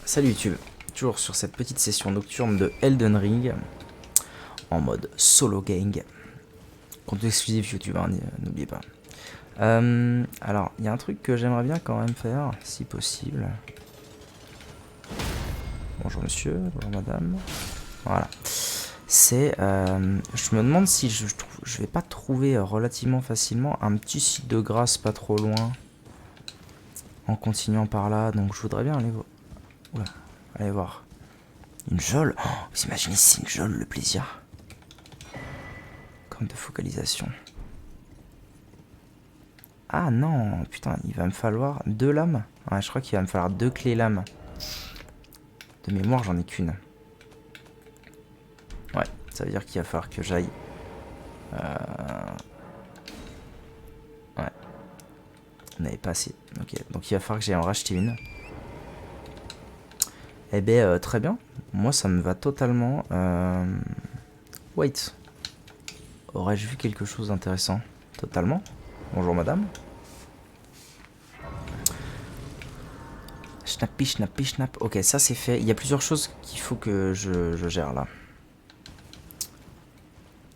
Salut YouTube, toujours sur cette petite session nocturne de Elden Ring, en mode solo gang, compte exclusif YouTube, hein, n'oubliez pas. Alors, il y a un truc que j'aimerais bien quand même faire, si possible. Bonjour monsieur, bonjour madame. Voilà. C'est, je me demande si je vais pas trouver relativement facilement un petit site de grâce pas trop loin, en continuant par là, donc je voudrais bien aller voir. Oula, allez voir. Une geôle. Oh, vous imaginez si c'est une geôle, le plaisir. Comme de focalisation. Ah non, putain, il va me falloir 2 lames. Ouais, je crois qu'il va me falloir 2 clés lames. De mémoire, j'en ai qu'une. Ouais, ça veut dire qu'il va falloir que j'aille. Ouais. On n'avait pas assez. Ok, donc il va falloir que j'aille en racheter une. Eh ben, très bien. Moi, ça me va totalement. Wait. Aurais-je vu quelque chose d'intéressant? Totalement. Bonjour madame. Schnappy, schnappy, schnapp. Ok, ça c'est fait. Il y a plusieurs choses qu'il faut que je gère là.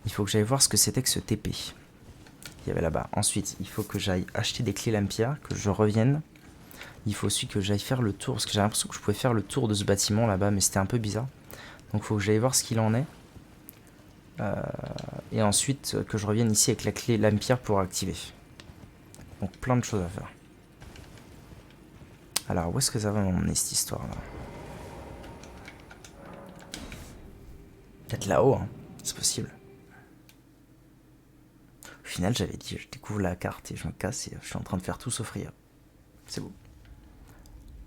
Il faut que j'aille voir ce que c'était que ce TP. Il y avait là-bas. Ensuite, il faut que j'aille acheter des clés lampierre, que je revienne. Il faut aussi que j'aille faire le tour, parce que j'ai l'impression que je pouvais faire le tour de ce bâtiment là-bas, mais c'était un peu bizarre. Donc il faut que j'aille voir ce qu'il en est. Et ensuite, que je revienne ici avec la clé lampierre pour activer. Donc plein de choses à faire. Alors, où est-ce que ça va m'emmener cette histoire-là? Peut-être là-haut, hein. C'est possible. Au final, j'avais dit, je découvre la carte et je me casse et je suis en train de faire tout sauf rire. C'est beau.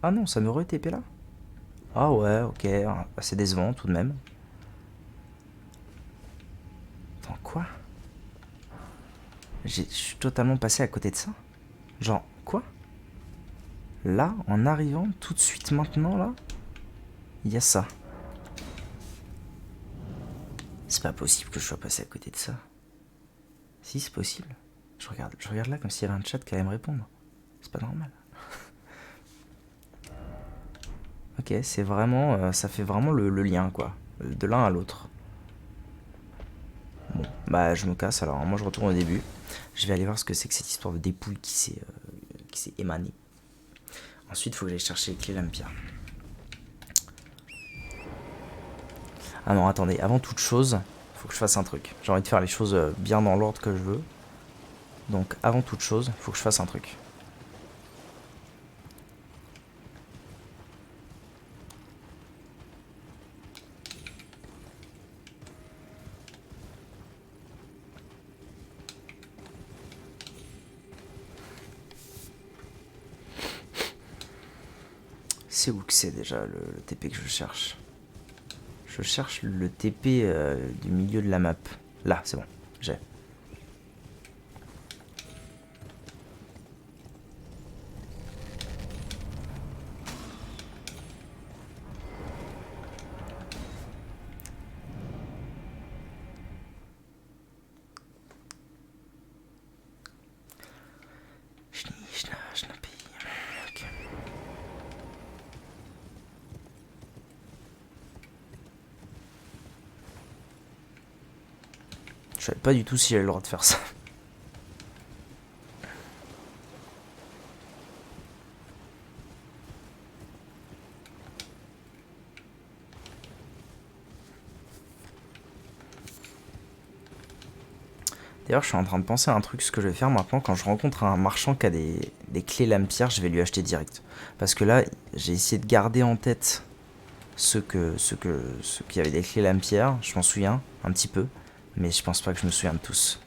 Ah non, ça me re-TP là? Ah ouais, ok, c'est décevant tout de même. Attends, quoi? Je suis totalement passé à côté de ça? Genre, quoi? Là, en arrivant, tout de suite maintenant, là, il y a ça. C'est pas possible que je sois passé à côté de ça. Si, c'est possible. Je regarde là comme s'il y avait un chat qui allait me répondre. C'est pas normal. Ok, c'est vraiment, ça fait vraiment le lien, quoi. De l'un à l'autre. Bon, bah je me casse alors. Moi je retourne au début. Je vais aller voir ce que c'est que cette histoire de dépouille qui s'est émanée. Ensuite, il faut que j'aille chercher les clés lampierre. Ah non, attendez, avant toute chose, il faut que je fasse un truc. J'ai envie de faire les choses bien dans l'ordre que je veux. Donc, avant toute chose, il faut que je fasse un truc. C'est où que c'est déjà le TP que je cherche? Je cherche le TP du milieu de la map. Là, c'est bon, j'ai. Ok. Je savais pas du tout si j'avais le droit de faire ça. D'ailleurs, je suis en train de penser à un truc, ce que je vais faire maintenant, quand je rencontre un marchand qui a des clés lampierre, je vais lui acheter direct. Parce que là, j'ai essayé de garder en tête ceux qui avaient des clés lampierre, je m'en souviens un petit peu, mais je pense pas que je me souviens de tous.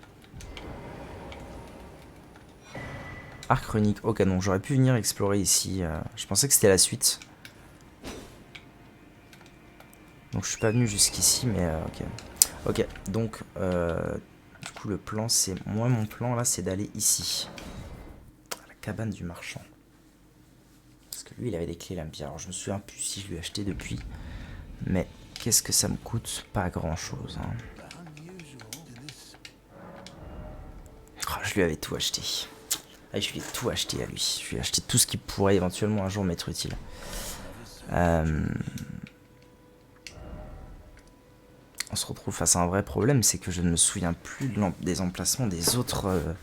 Arc runique, ok, donc j'aurais pu venir explorer ici, je pensais que c'était la suite. Donc je suis pas venu jusqu'ici, mais ok. Ok, donc du coup le plan c'est... Moi mon plan là c'est d'aller ici. À la cabane du marchand. Parce que lui il avait des clés lampierre. Alors je me souviens plus si je lui ai acheté depuis. Mais qu'est-ce que ça me coûte? Pas grand chose. Hein. Oh, je lui avais tout acheté. Ah, je lui ai tout acheté à lui. Je lui ai acheté tout ce qui pourrait éventuellement un jour m'être utile. On se retrouve face à un vrai problème, c'est que je ne me souviens plus des emplacements des autres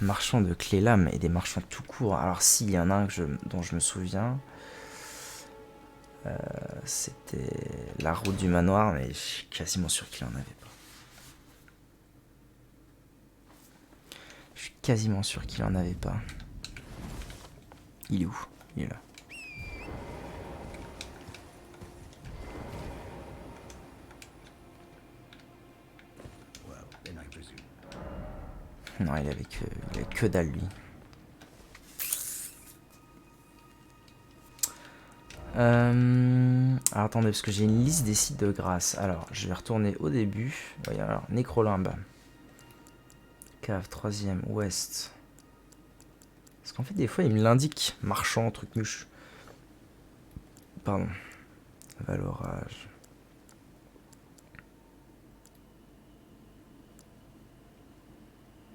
marchands de clés lames et des marchands tout court. Alors s'il y en a un dont je me souviens, c'était la route du manoir, mais je suis quasiment sûr qu'il en avait pas. Je suis quasiment sûr qu'il en avait pas. Il est où? Il est là. Non, il avait que dalle, lui. Alors, attendez, parce que j'ai une liste des sites de grâce. Alors, je vais retourner au début. Oui, alors, Nécrolimbe. Cave, 3ème, ouest. Parce qu'en fait, des fois, il me l'indique. Marchand, truc muche. Pardon. Valorage.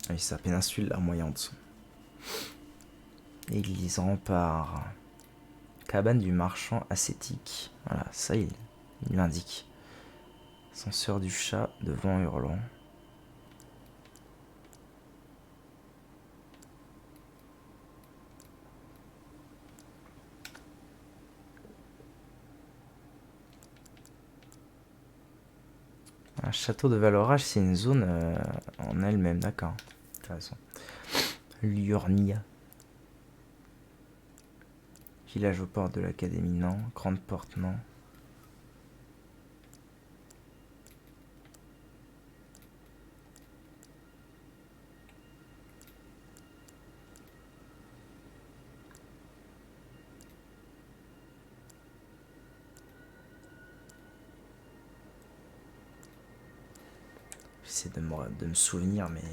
Oui, c'est la péninsule larmoyante. Église, rempart. Cabane du marchand ascétique. Voilà, ça, il l'indique. Ascenseur du chat, devant hurlant. Un château de Valorage, c'est une zone en elle-même, d'accord. T'as raison. Liurnia. Village aux portes de l'académie, non. Grande porte, non. J'essaie de me souvenir, mais...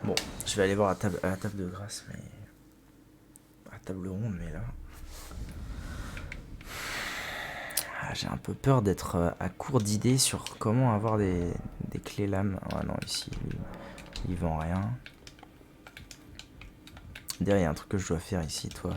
Bon, je vais aller voir à la table de grâce, mais... à la table ronde, mais là... Ah, j'ai un peu peur d'être à court d'idées sur comment avoir des clés lames. Ah non, ici, il vend rien. D'ailleurs, il y a un truc que je dois faire ici, toi.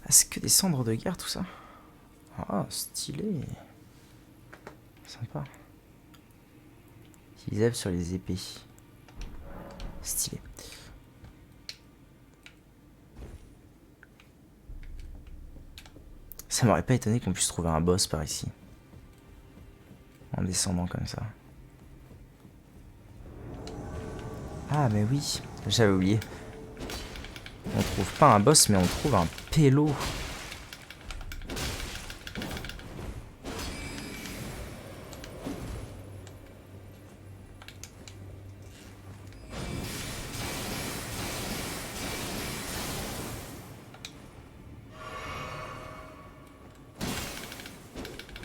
Ah, c'est que des cendres de guerre, tout ça. Ah, stylé. Sympa. Utilisable sur les épées. Stylé. Ça m'aurait pas étonné qu'on puisse trouver un boss par ici. En descendant comme ça. Ah, mais oui, j'avais oublié. On trouve pas un boss, mais on trouve un pélo.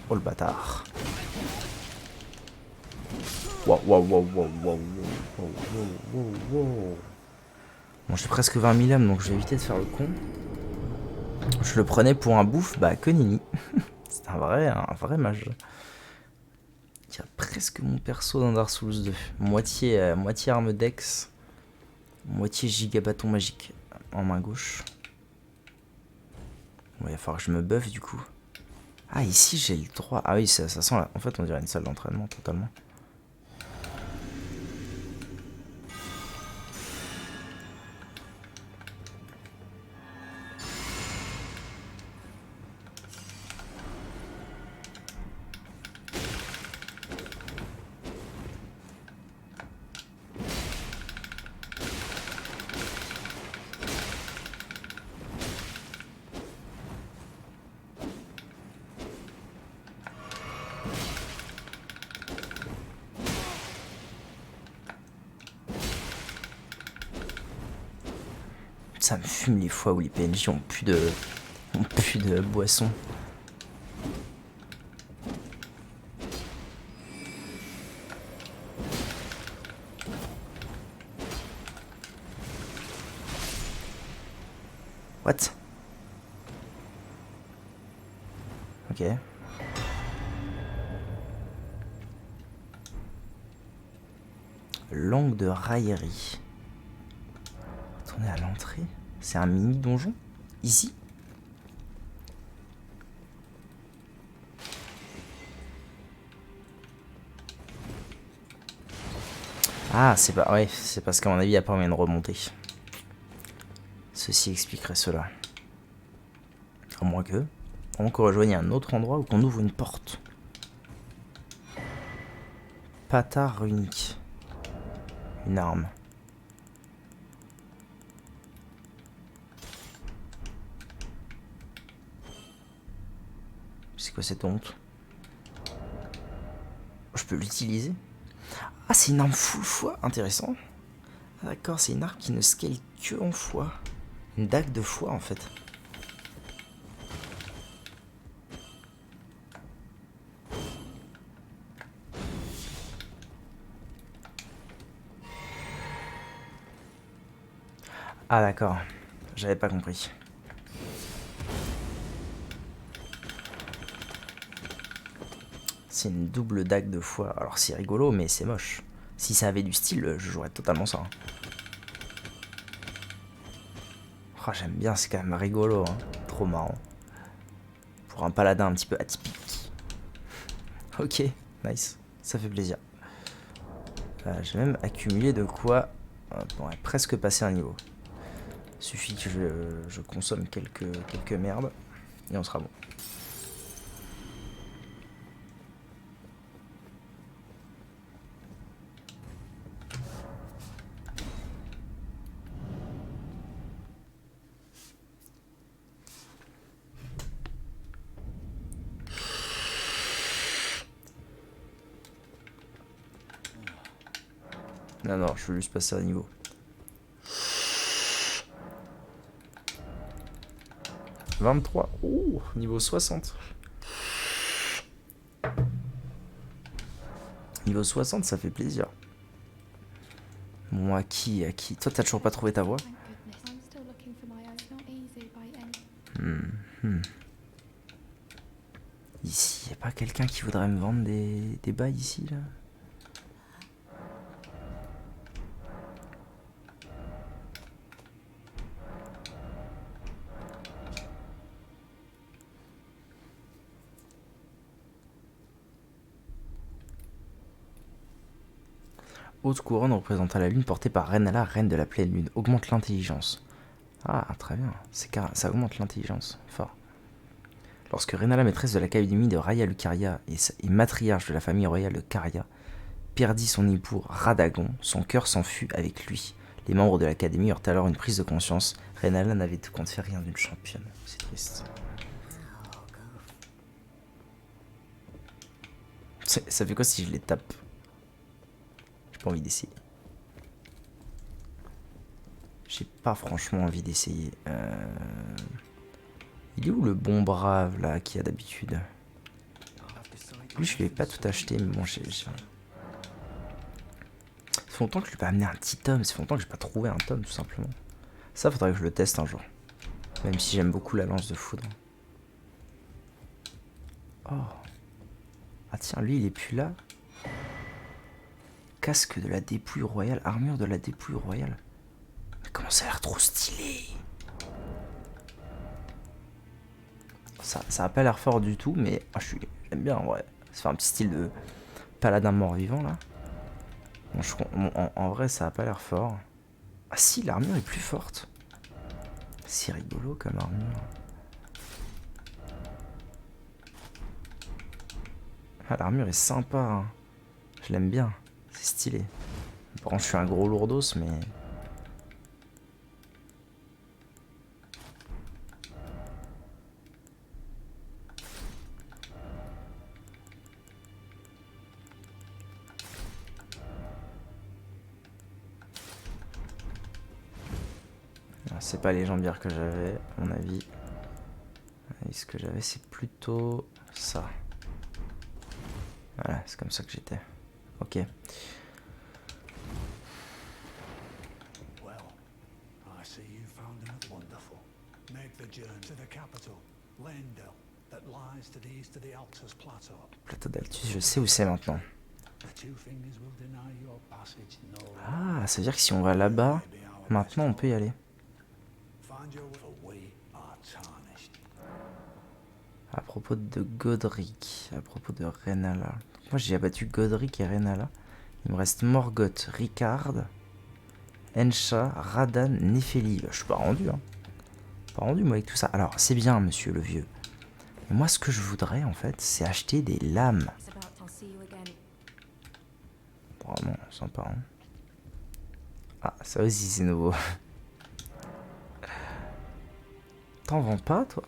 Oh le bâtard. Wow, wow, wow, wow, wow, wow, wow, wow, wow. Bon, j'ai presque 20 000 âmes, donc je vais éviter de faire le con. Je le prenais pour un bouffe, bah que nini. C'est un vrai mage. dirait presque mon perso dans Dark Souls 2. Moitié arme dex, moitié giga bâton magique en main gauche. Bon, il va falloir que je me buff du coup. Ah, ici j'ai le droit. Ah oui, ça sent là. En fait, on dirait une salle d'entraînement totalement. Ça me fume les fois où les PNJ ont plus de boisson. What? Ok. Langue de raillerie. Retourner à l'entrée. C'est un mini donjon? Ici? Ah, c'est pas... Ouais, c'est parce qu'à mon avis, il n'y a pas moyen de remonter. Ceci expliquerait cela. À moins que... On rejoigne un autre endroit ou qu'on ouvre une porte. Patard runique. Une arme. C'est quoi cette honte? Je peux l'utiliser? Ah, c'est une arme full foi. Intéressant. Ah, d'accord, c'est une arme qui ne scale que en foi. Une dague de foi en fait. Ah d'accord, j'avais pas compris. C'est une double dague de foi. Alors c'est rigolo, mais c'est moche. Si ça avait du style, je jouerais totalement ça. Oh, j'aime bien, c'est quand même rigolo. Hein. Trop marrant. Pour un paladin un petit peu atypique. Ok, nice. Ça fait plaisir. J'ai même accumulé de quoi presque passer un niveau. Suffit que je consomme quelques merdes et on sera bon. Non, je veux juste passer un niveau. « 23. Oh, niveau 60. Niveau 60, ça fait plaisir. Bon, à qui? Toi, t'as toujours pas trouvé ta voie? Ici, y'a pas quelqu'un qui voudrait me vendre des bails ici, là? Haute couronne représentant la lune portée par Rennala, reine de la pleine lune. Augmente l'intelligence. Ah, très bien. Ça augmente l'intelligence. Fort. Lorsque Rennala, maîtresse de l'académie de Raya Lucaria et matriarche de la famille royale de Caria, perdit son époux Radagon, son cœur s'en fut avec lui. Les membres de l'académie eurent alors une prise de conscience. Rennala n'avait compte fait rien d'une championne. C'est triste. Ça fait quoi si je les tape? J'ai pas envie d'essayer. J'ai pas franchement envie d'essayer. Il est où le bon brave là qui a d'habitude? Lui je lui ai pas tout acheté mais bon j'ai... Ça fait longtemps que je lui ai pas amené un petit tome, ça fait longtemps que j'ai pas trouvé un tome tout simplement. Ça faudrait que je le teste un jour. Même si j'aime beaucoup la lance de foudre. Oh. Ah tiens, lui il est plus là. Casque de la dépouille royale, armure de la dépouille royale. Mais comment ça a l'air trop stylé. Ça a pas l'air fort du tout, mais j'aime bien en vrai. Ça fait un petit style de paladin mort-vivant là. Bon, en vrai, ça a pas l'air fort. Ah si, l'armure est plus forte. C'est rigolo comme armure. Ah, l'armure est sympa. Hein. Je l'aime bien. C'est stylé. Bon, je suis un gros lourdos, mais... C'est pas les jambières que j'avais, à mon avis. Et ce que j'avais, c'est plutôt ça. Voilà, c'est comme ça que j'étais. Ok. Plateau d'Altus, je sais où c'est maintenant. Ah, ça veut dire que si on va là-bas, maintenant on peut y aller. À propos de Godric, à propos de Rennala. Moi j'ai abattu Godric et Rennala. Il me reste Morgoth, Ricard, Ensha, Radan, Nefeli. Je suis pas rendu, hein. Pas rendu moi avec tout ça. Alors c'est bien monsieur le vieux. Mais moi ce que je voudrais en fait, c'est acheter des lames. Vraiment sympa, hein. Ah, ça aussi c'est nouveau. T'en vends pas toi?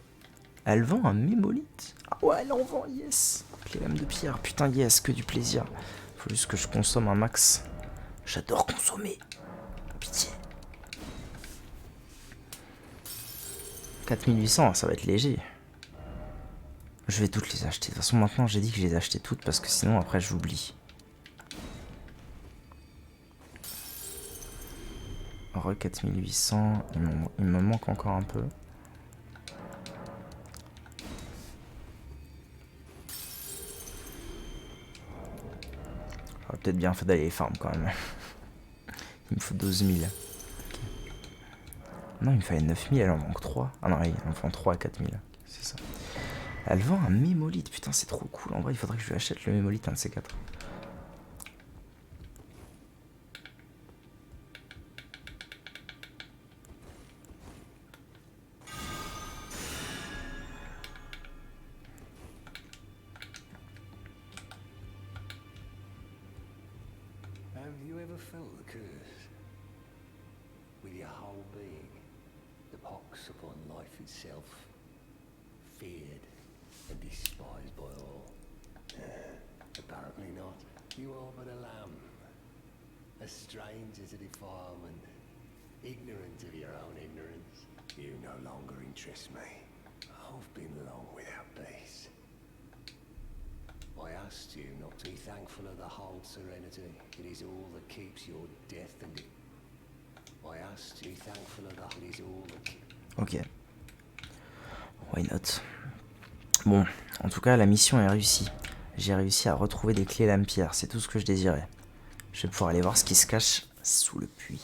Elle vend un mémolite? Ah ouais, elle en vend, yes. Les lames de pierre, putain yes, que du plaisir. Faut juste que je consomme un max. J'adore consommer. Pitié. 4800, ça va être léger. Je vais toutes les acheter. De toute façon, maintenant, j'ai dit que je les achetais toutes parce que sinon, après, j'oublie. Re 4800. Il me manque encore un peu. J'aurais peut-être bien fait d'aller les farm quand même. Il me faut 12 000. Okay. Non, il me fallait 9 000, elle en manque 3. Ah non, il en faut 3 à 4 000. C'est ça. Elle vend un mémolite, putain, c'est trop cool. En vrai, il faudrait que je lui achète le mémolite, un de ces 4. Have you ever felt the curse? With your whole being, the pox upon life itself, feared and despised by all. Apparently not. You are but a lamb, a stranger to defilement, ignorant of your own ignorance. You no longer interest me. I've been long without peace. I asked you not to be thankful of the whole serenity. It is all that keeps your death and it. I asked you thankful of that. It is all that keeps. Ok. Why not? Bon, en tout cas, la mission est réussie. J'ai réussi à retrouver des clés lame-pierre. C'est tout ce que je désirais. Je vais pouvoir aller voir ce qui se cache sous le puits.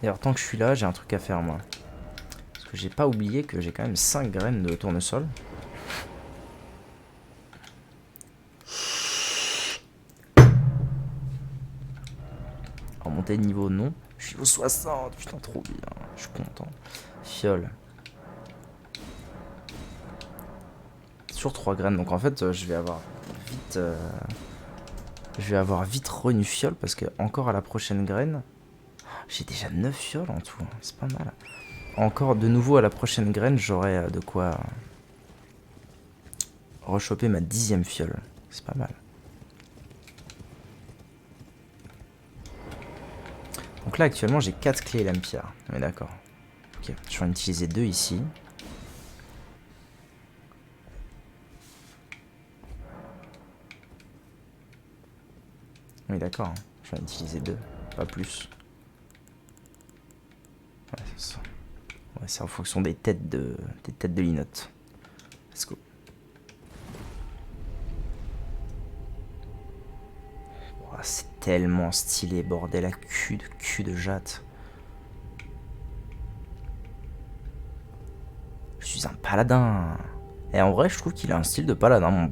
D'ailleurs, tant que je suis là, j'ai un truc à faire, moi. Parce que j'ai pas oublié que j'ai quand même 5 graines de tournesol. En montée de niveau, non. Je suis au 60, putain, trop bien. Je suis content. Fiole. Toujours 3 graines, donc en fait, je vais avoir vite... renu fiole, parce que encore à la prochaine graine... J'ai déjà 9 fioles en tout, c'est pas mal. Encore de nouveau à la prochaine graine, j'aurai de quoi rechoper ma 10e fiole. C'est pas mal. Donc là actuellement j'ai 4 clés lame-pierre. On est d'accord. Ok, je vais en utiliser 2 ici. Oui d'accord, hein. Je vais en utiliser 2, pas plus. Ouais, c'est ça. Ouais, c'est en fonction des têtes de linotte. Let's go. Oh, c'est tellement stylé, bordel à cul de jatte. Je suis un paladin. Et en vrai, je trouve qu'il a un style de paladin,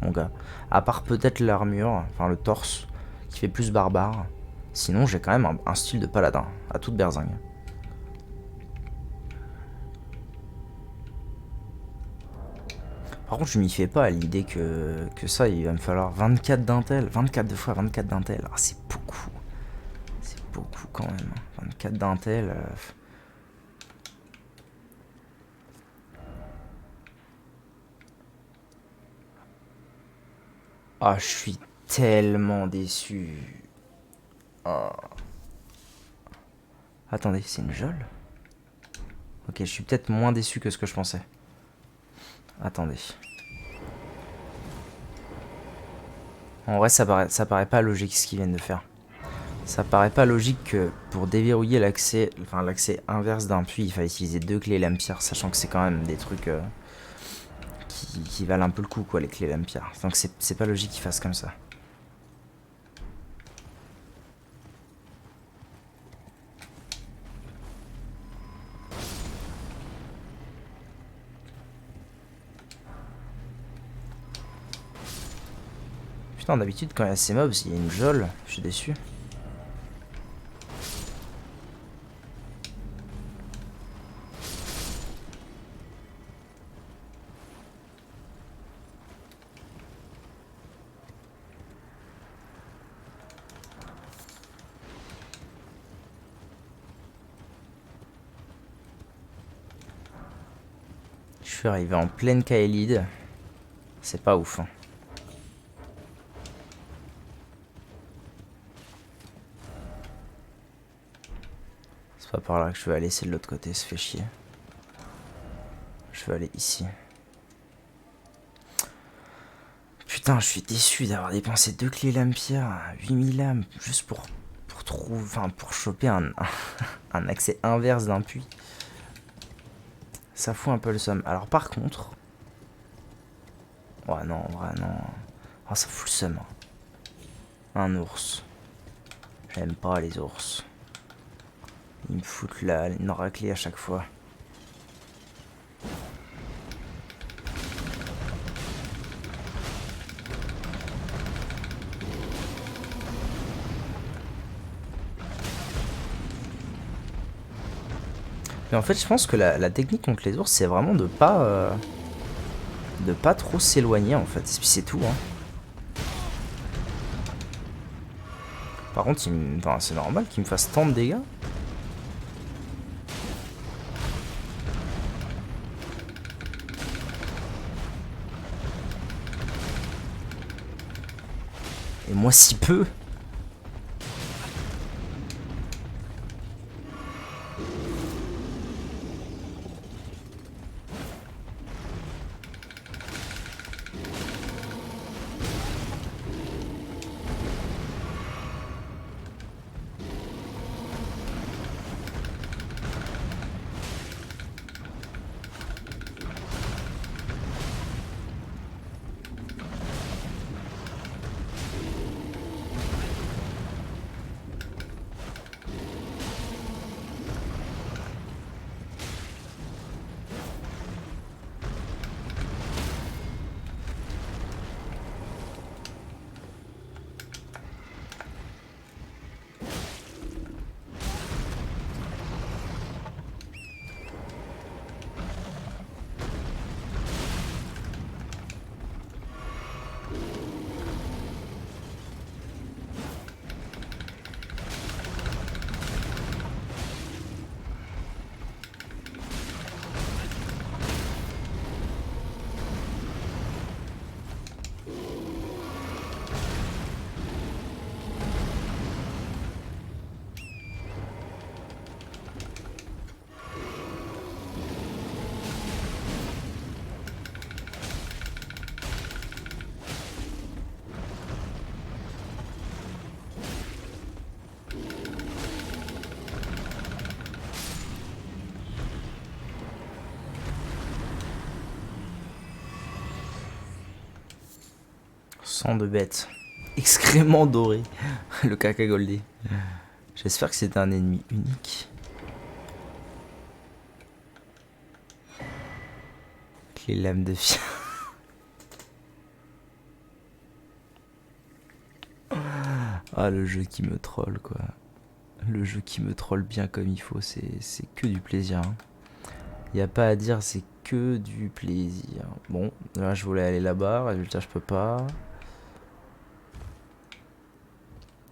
mon gars. À part peut-être l'armure, enfin le torse, qui fait plus barbare. Sinon, j'ai quand même un style de paladin, à toute berzingue. Par contre, je m'y fais pas à l'idée que ça, il va me falloir 24 d'intel. 24 de fois 24 d'intel. Ah, c'est beaucoup. C'est beaucoup quand même. 24 d'intel. Ah, je suis tellement déçu. Oh. Attendez, c'est une geôle? Ok, je suis peut-être moins déçu que ce que je pensais. Attendez. En vrai, ça paraît pas logique ce qu'ils viennent de faire. Ça paraît pas logique que pour déverrouiller l'accès inverse d'un puits, il fallait utiliser 2 clés Lampire, sachant que c'est quand même des trucs qui valent un peu le coup, quoi, les clés Lampire. Donc c'est pas logique qu'ils fassent comme ça. Putain, d'habitude, quand il y a ces mobs, il y a une geôle. Je suis déçu. Je suis arrivé en pleine Kaelid. C'est pas ouf, hein. C'est pas par là que je vais aller, c'est de l'autre côté, ça fait chier. Je vais aller ici. Putain, je suis déçu d'avoir dépensé 2 clés Lampire, 8000 lames, juste pour trouver, enfin pour choper un accès inverse d'un puits. Ça fout un peu le seum. Alors par contre... Ouais non, en vrai non. Oh, ça fout le seum. Un ours. J'aime pas les ours. Ils me foutent une raclée à chaque fois. Mais en fait, je pense que la technique contre les ours, c'est vraiment de pas trop s'éloigner en fait. Et puis c'est tout, hein. Par contre, enfin, c'est normal qu'il me fasse tant de dégâts. Et moi si peu. Sang de bête. Excrément doré. Le caca goldé. J'espère que c'est un ennemi unique. Les lames de fia. Ah, le jeu qui me troll, quoi. Le jeu qui me troll bien comme il faut, c'est que du plaisir. Hein. Y a pas à dire, c'est que du plaisir. Bon, là je voulais aller là-bas, résultat je peux pas.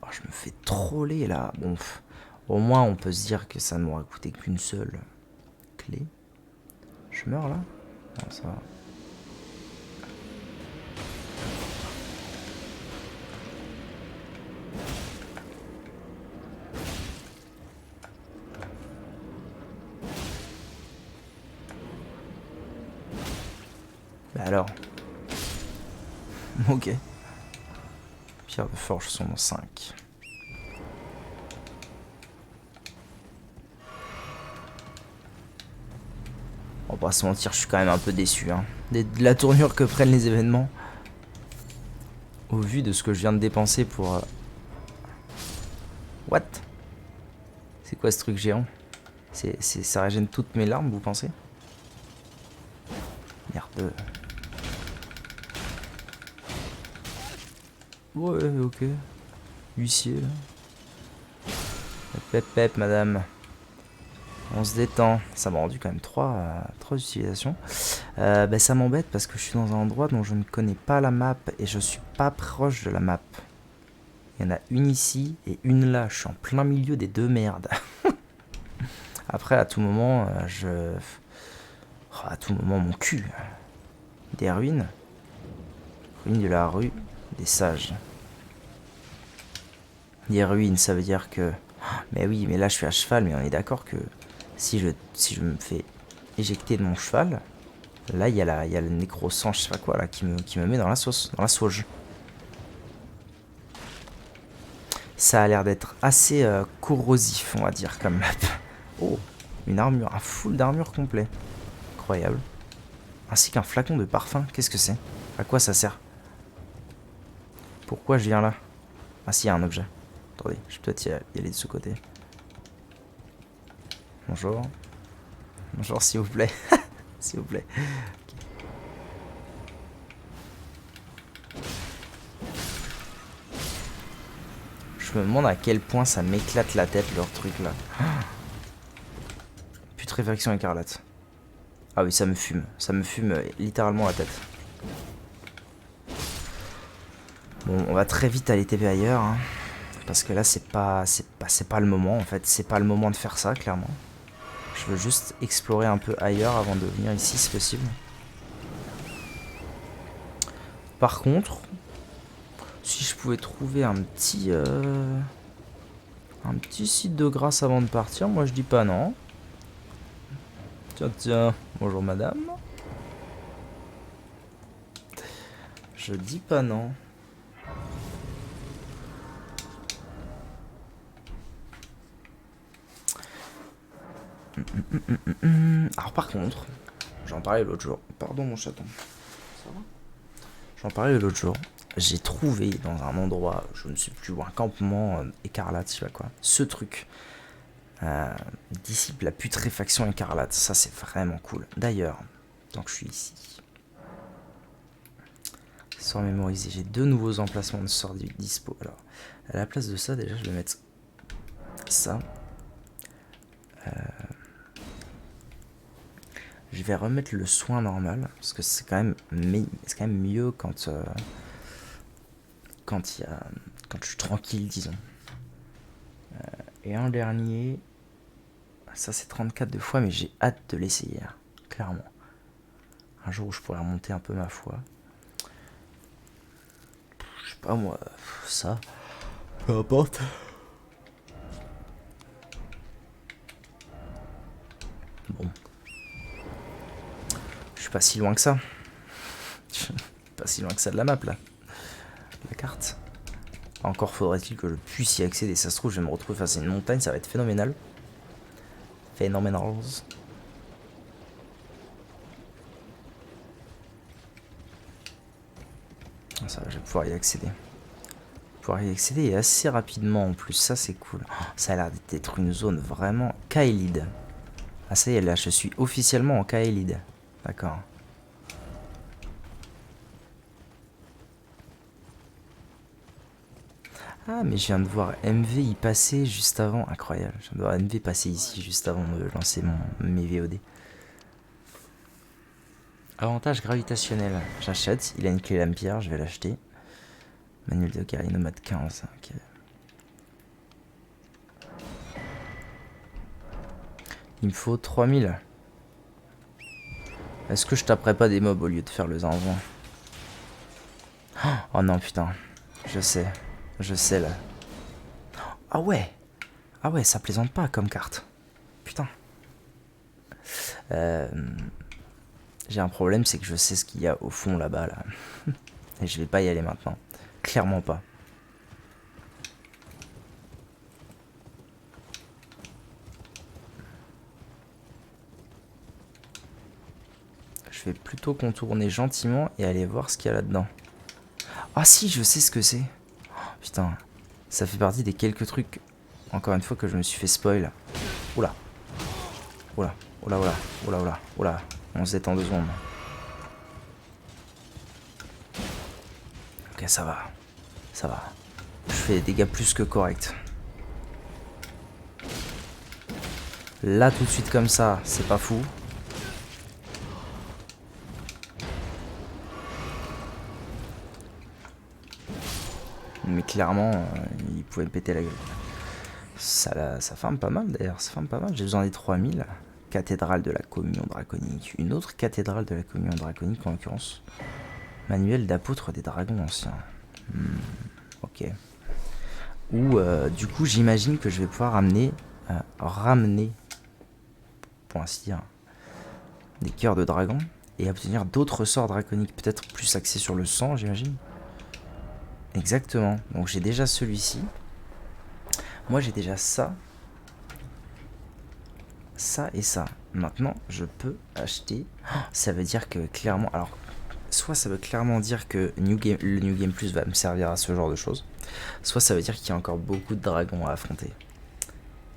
Oh, je me fais troller là. Bon, au moins on peut se dire que ça ne m'aura coûté qu'une seule clé. Je meurs là? Non, ça va. Bah alors. Ok. Pierre de forge sont 5. On va pas se mentir, je suis quand même un peu déçu. Hein. De la tournure que prennent les événements. Au vu de ce que je viens de dépenser pour... What? C'est quoi ce truc géant? Ça régène toutes mes larmes, vous pensez? Merde. Ouais, ok. Huissier, là. Pep, pep, madame. On se détend. Ça m'a rendu quand même 3 utilisations. Bah, ça m'embête parce que je suis dans un endroit dont je ne connais pas la map et je suis pas proche de la map. Il y en a une ici et une là. Je suis en plein milieu des deux merdes. Après, à tout moment, à tout moment, mon cul. Des ruines. Ruines de la rue des sages. Des ruines, ça veut dire que... Mais oui, mais là je suis à cheval, mais on est d'accord que si je me fais éjecter de mon cheval, là il y a le nécro-sang, je sais pas quoi, là, qui me met dans la sauce, dans la sauge. Ça a l'air d'être assez corrosif, on va dire, comme map. Oh, une armure, un full d'armure complet. Incroyable. Ainsi qu'un flacon de parfum, qu'est-ce que c'est? À quoi ça sert? Pourquoi je viens là? Ah si, il y a un objet. Attendez, je vais peut-être y aller de ce côté. Bonjour. Bonjour, s'il vous plaît. S'il vous plaît. Je me demande à quel point ça m'éclate la tête, leur truc là. Putréfaction écarlate. Ah oui, ça me fume. Ça me fume littéralement la tête. Bon, on va très vite aller TP ailleurs. Hein, parce que là, c'est pas le moment en fait. C'est pas le moment de faire ça, clairement. Je veux juste explorer un peu ailleurs avant de venir ici, si possible. Par contre, si je pouvais trouver un petit site de grâce avant de partir, moi je dis pas non. Tiens, tiens, bonjour madame. Je dis pas non. Alors par contre, j'en parlais l'autre jour. Pardon mon chaton. Ça va? J'en parlais l'autre jour. J'ai trouvé dans un endroit, je ne sais plus où, un campement écarlate, je sais pas quoi. Ce truc dissipe la putréfaction écarlate. Ça c'est vraiment cool. D'ailleurs, tant que je suis ici, sort mémorisé. J'ai 2 nouveaux emplacements de sort dispo. Alors, à la place de ça, déjà, je vais mettre ça. Je vais remettre le soin normal parce que c'est quand même mieux quand je suis tranquille, disons. Et un dernier, ça c'est 34 de foi, mais j'ai hâte de l'essayer, clairement. Un jour où je pourrais remonter un peu ma foi. Je sais pas moi, ça, peu importe. Bon. Je suis pas si loin que ça. Pas si loin que ça de la map là. La carte. Encore faudrait-il que je puisse y accéder. Ça se trouve, je vais me retrouver face à une montagne, ça va être phénoménal. Phénoménal. Ça va, je vais pouvoir y accéder. Pouvoir y accéder et assez rapidement en plus, ça c'est cool. Oh, ça a l'air d'être une zone vraiment Kaelid. Ah ça y est, là je suis officiellement en Kaelid. D'accord. Ah mais je viens de voir MV y passer juste avant. Incroyable, je viens de voir MV passer ici juste avant de lancer mes VOD. Avantage gravitationnel, j'achète, il a une clé Lampierre, je vais l'acheter. Manuel de guerrier nomade 15, ok. Il me faut 3000. Est-ce que je taperais pas des mobs au lieu de faire le zinzin? Oh non putain, je sais là. Ah ouais, ah ouais, ça plaisante pas comme carte. Putain. J'ai un problème, c'est que je sais ce qu'il y a au fond là-bas là. Et je vais pas y aller maintenant. Clairement pas. Je vais plutôt contourner gentiment et aller voir ce qu'il y a là-dedans. Ah si, je sais ce que c'est. Oh, putain, ça fait partie des quelques trucs, encore une fois, que je me suis fait spoil. Oula. Oula, oula, oula, oula, oula, oula. On se détend 2 secondes. Ok, ça va. Ça va. Je fais des dégâts plus que corrects. Là, tout de suite comme ça, c'est pas fou. Mais clairement, il pouvait me péter la gueule. Ça farme pas mal d'ailleurs, ça farme pas mal. J'ai besoin des 3000. Cathédrale de la communion draconique. Une autre cathédrale de la communion draconique en l'occurrence. Manuel d'apôtre des dragons anciens. Ok. Ou du coup j'imagine que je vais pouvoir ramener, pour ainsi dire, des cœurs de dragon et obtenir d'autres sorts draconiques, peut-être plus axés sur le sang, j'imagine. Exactement. Donc j'ai déjà celui-ci. Moi j'ai déjà ça. Ça et ça. Maintenant je peux acheter. Ça veut dire que clairement... Alors, soit ça veut clairement dire que le New Game Plus va me servir à ce genre de choses. Soit ça veut dire qu'il y a encore beaucoup de dragons à affronter.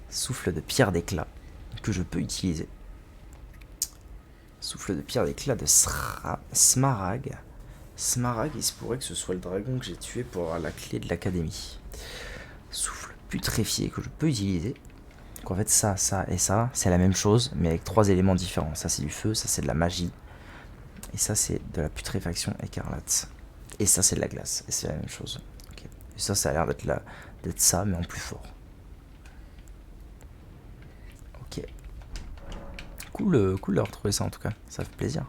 Souffle de pierre d'éclat que je peux utiliser. Souffle de pierre d'éclat de Smarag. Smarag, il se pourrait que ce soit le dragon que j'ai tué pour avoir la clé de l'académie. Souffle putréfié que je peux utiliser. Donc en fait ça et ça, c'est la même chose, mais avec 3 éléments différents. Ça c'est du feu, ça c'est de la magie, et ça c'est de la putréfaction écarlate. Et ça c'est de la glace, et c'est la même chose. Okay. Et ça a l'air d'être ça, mais en plus fort. Ok. Cool de retrouver ça en tout cas, ça fait plaisir.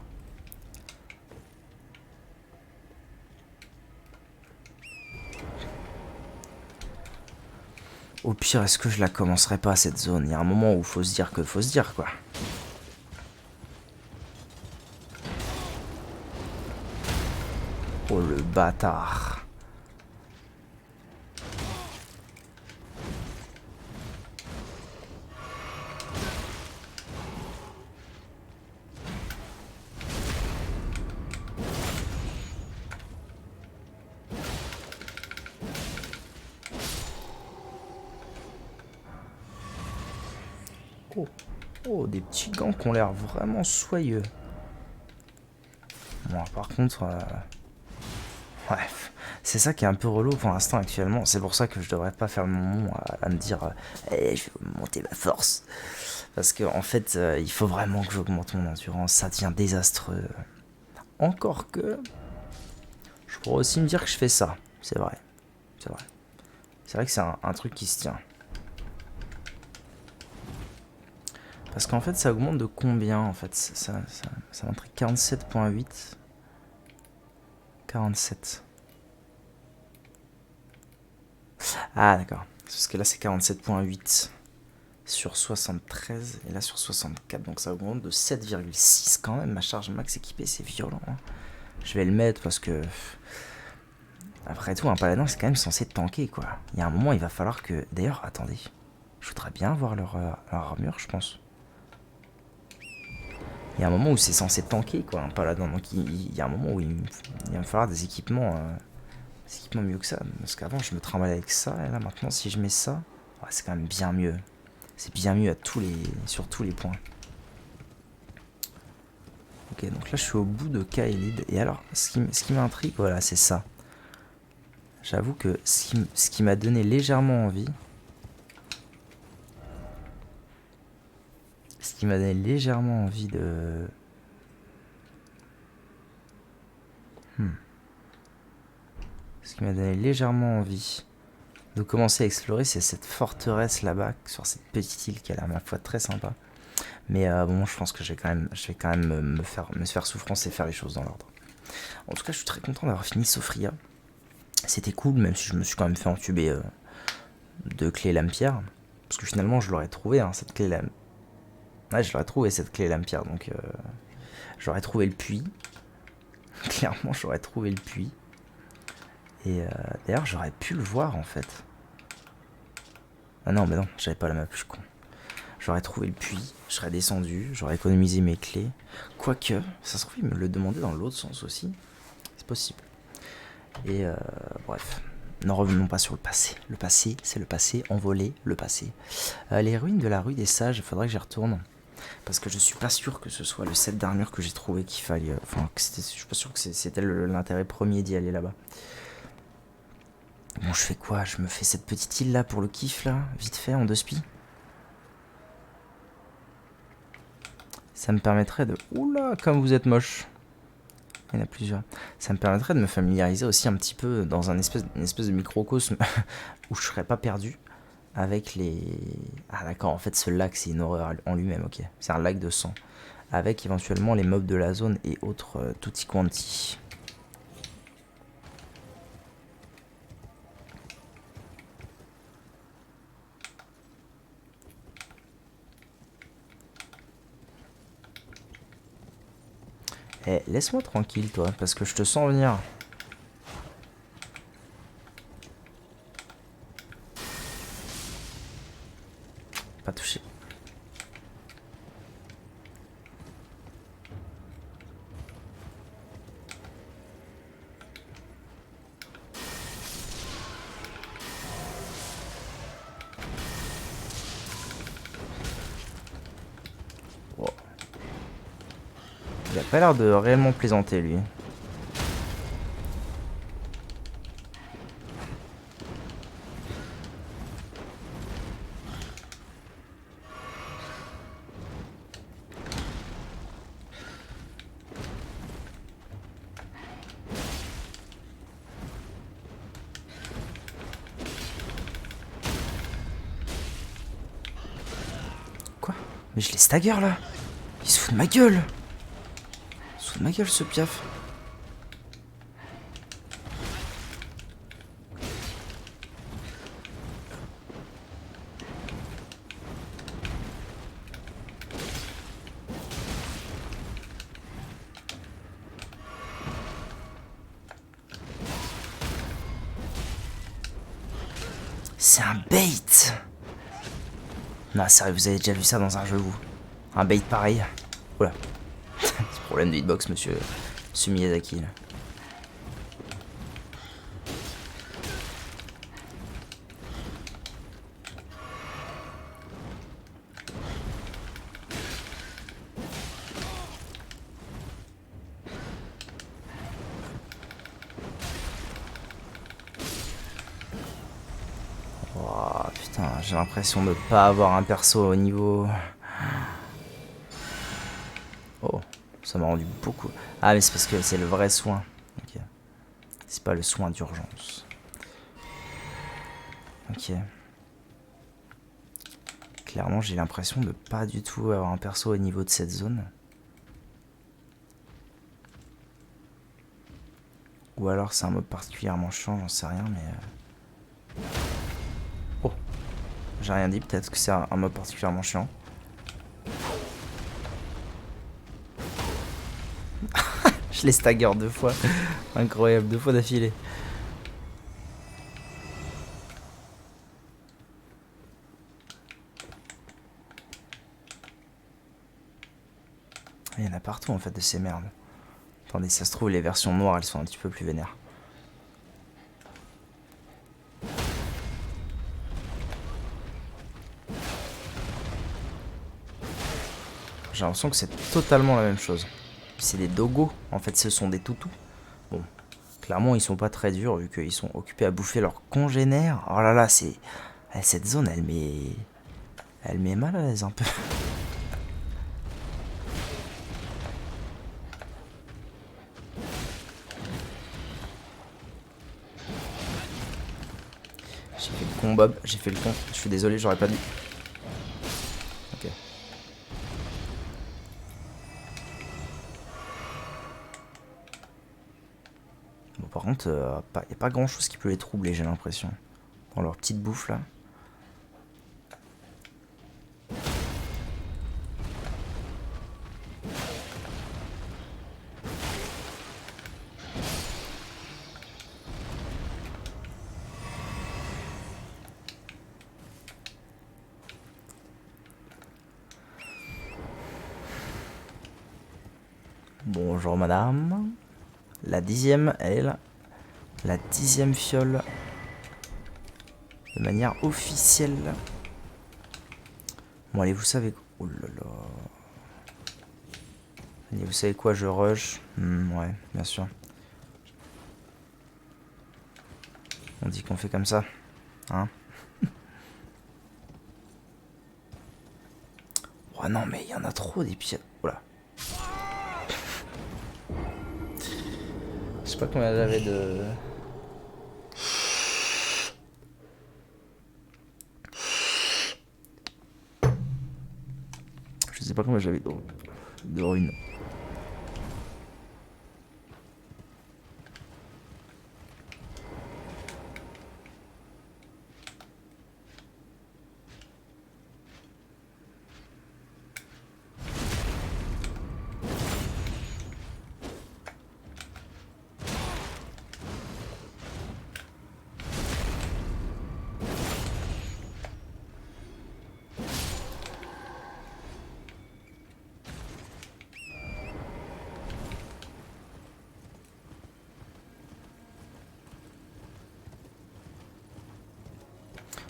Au pire, est-ce que je la commencerai pas cette zone? Il y a un moment où faut se dire que faut se dire quoi. Oh le bâtard. Oh, des petits gants qui ont l'air vraiment soyeux. Bon, par contre... Ouais, c'est ça qui est un peu relou pour l'instant actuellement. C'est pour ça que je devrais pas faire mon moment à me dire je vais monter ma force. Parce que en fait, il faut vraiment que j'augmente mon endurance. Ça devient désastreux. Encore que... Je pourrais aussi me dire que je fais ça. C'est vrai. C'est vrai. C'est vrai que c'est un truc qui se tient. Parce qu'en fait, ça augmente de combien en fait? Ça montrait 47.8. 47. Ah d'accord. Parce que là c'est 47.8 sur 73 et là sur 64. Donc ça augmente de 7,6 quand même. Ma charge max équipée, c'est violent. Hein. Je vais le mettre parce que... Après tout, un paladin c'est quand même censé tanker quoi. Il y a un moment il va falloir que... D'ailleurs, attendez. Je voudrais bien voir leur armure je pense. Il y a un moment où c'est censé tanker quoi, un paladin. Donc il y a un moment où il va me falloir des équipements C'est équipement mieux que ça. Parce qu'avant, je me trimballais avec ça. Et là, maintenant, si je mets ça, ouais, c'est quand même bien mieux. C'est bien mieux sur tous les points. Ok, donc là, je suis au bout de Kaelid. Et alors, ce qui m'intrigue, voilà, c'est ça. J'avoue que ce qui m'a donné légèrement envie... Ce qui m'a donné légèrement envie de... Ce qui m'a donné légèrement envie de commencer à explorer, c'est cette forteresse là-bas, sur cette petite île qui a l'air à la fois très sympa. Mais bon, je pense que je vais quand même me faire souffrance et faire les choses dans l'ordre. En tout cas, je suis très content d'avoir fini Sophria. C'était cool, même si je me suis quand même fait entuber 2 clés lame-pierre. Parce que finalement, je l'aurais trouvé, hein, cette clé lame. Ouais, je l'aurais trouvé cette clé lame-pierre, donc j'aurais trouvé le puits. Clairement, j'aurais trouvé le puits. Et d'ailleurs, j'aurais pu le voir en fait. Ah non, mais non, j'avais pas la map, je suis con. J'aurais trouvé le puits, je serais descendu, j'aurais économisé mes clés. Quoique, ça se trouve, il me le demandait dans l'autre sens aussi. C'est possible. Et bref, n'en revenons pas sur le passé. Le passé, c'est le passé, envolé, le passé. Les ruines de la rue des Sages, il faudrait que j'y retourne. Parce que je suis pas sûr que ce soit le set d'armure que j'ai trouvé qu'il fallait. Enfin, je suis pas sûr que c'était l'intérêt premier d'y aller là-bas. Bon, je fais quoi? Je me fais cette petite île là pour le kiff là, vite fait, en 2 spi. Ça me permettrait de... Oula, comme vous êtes moche. Il y en a plusieurs. Ça me permettrait de me familiariser aussi un petit peu dans une espèce de microcosme où je serais pas perdu avec les... Ah d'accord, en fait ce lac c'est une horreur en lui-même, ok. C'est un lac de sang. Avec éventuellement les mobs de la zone et autres tutti quanti. Eh, laisse-moi tranquille, toi, parce que je te sens venir. Pas touché. Oh. Il a pas l'air de réellement plaisanter, lui. Quoi? Mais je les stagger là. Il se fout de ma gueule. Il se fout de ma gueule ce piaf. C'est un bait. Non, sérieux, vous avez déjà vu ça dans un jeu, vous? Un bait pareil? Oula. C'est problème de hitbox, monsieur Miyazaki, là. Oh, putain, j'ai l'impression de pas avoir un perso au niveau... Oh, ça m'a rendu beaucoup... Ah, mais c'est parce que c'est le vrai soin. Ok. C'est pas le soin d'urgence. Ok. Clairement, j'ai l'impression de pas du tout avoir un perso au niveau de cette zone. Ou alors c'est un mob particulièrement chiant, j'en sais rien, mais... Oh, j'ai rien dit, peut-être que c'est un mob particulièrement chiant. Je les stagger 2 fois. Incroyable, 2 fois d'affilée. Il y en a partout en fait de ces merdes. Attendez, ça se trouve les versions noires elles sont un petit peu plus vénères. J'ai l'impression que c'est totalement la même chose. C'est des dogos, en fait ce sont des toutous. Bon, clairement ils sont pas très durs vu qu'ils sont occupés à bouffer leurs congénères. Oh là là, c'est... Cette zone elle met mal à l'aise un peu. J'ai fait le con Bob, j'ai fait le con. Je suis désolé, j'aurais pas dû. Ok. Bon, par contre, y a pas grand chose qui peut les troubler, j'ai l'impression. Dans leur petite bouffe là. Bonjour madame. La 10e, elle. La 10e fiole. De manière officielle. Bon allez, vous savez... Oh là là. Allez, vous savez quoi, je rush. Ouais, bien sûr. On dit qu'on fait comme ça. Hein. Oh non, mais il y en a trop des pieds. Oula. Je sais pas combien j'avais de... Je sais pas combien j'avais de runes.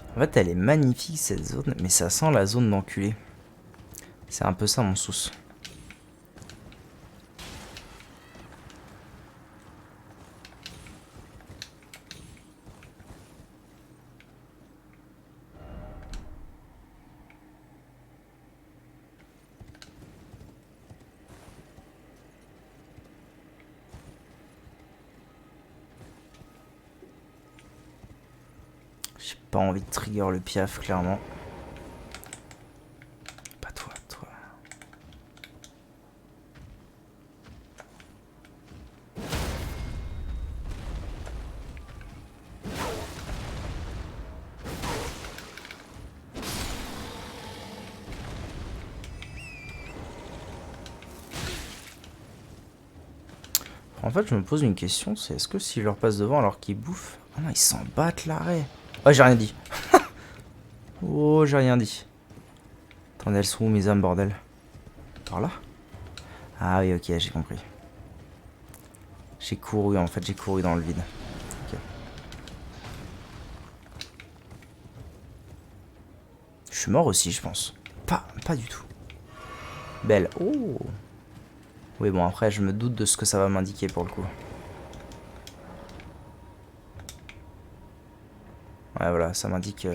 En fait, elle est magnifique cette zone, mais ça sent la zone d'enculé. C'est un peu ça mon souci. J'ai pas envie de trigger le piaf, clairement. Pas toi, toi. En fait, je me pose une question, c'est est-ce que si je leur passe devant alors qu'ils bouffent... Oh non, ils s'en battent l'arrêt. Ouais, j'ai rien dit. Oh, j'ai rien dit. Attendez, elles sont où mes âmes, bordel? Par là? Ah oui, ok, j'ai compris. J'ai couru, en fait, j'ai couru dans le vide. Ok. Je suis mort aussi, je pense. Pas du tout. Belle. Oh. Oui, bon, après, je me doute de ce que ça va m'indiquer pour le coup. Ouais, voilà, ça m'indique...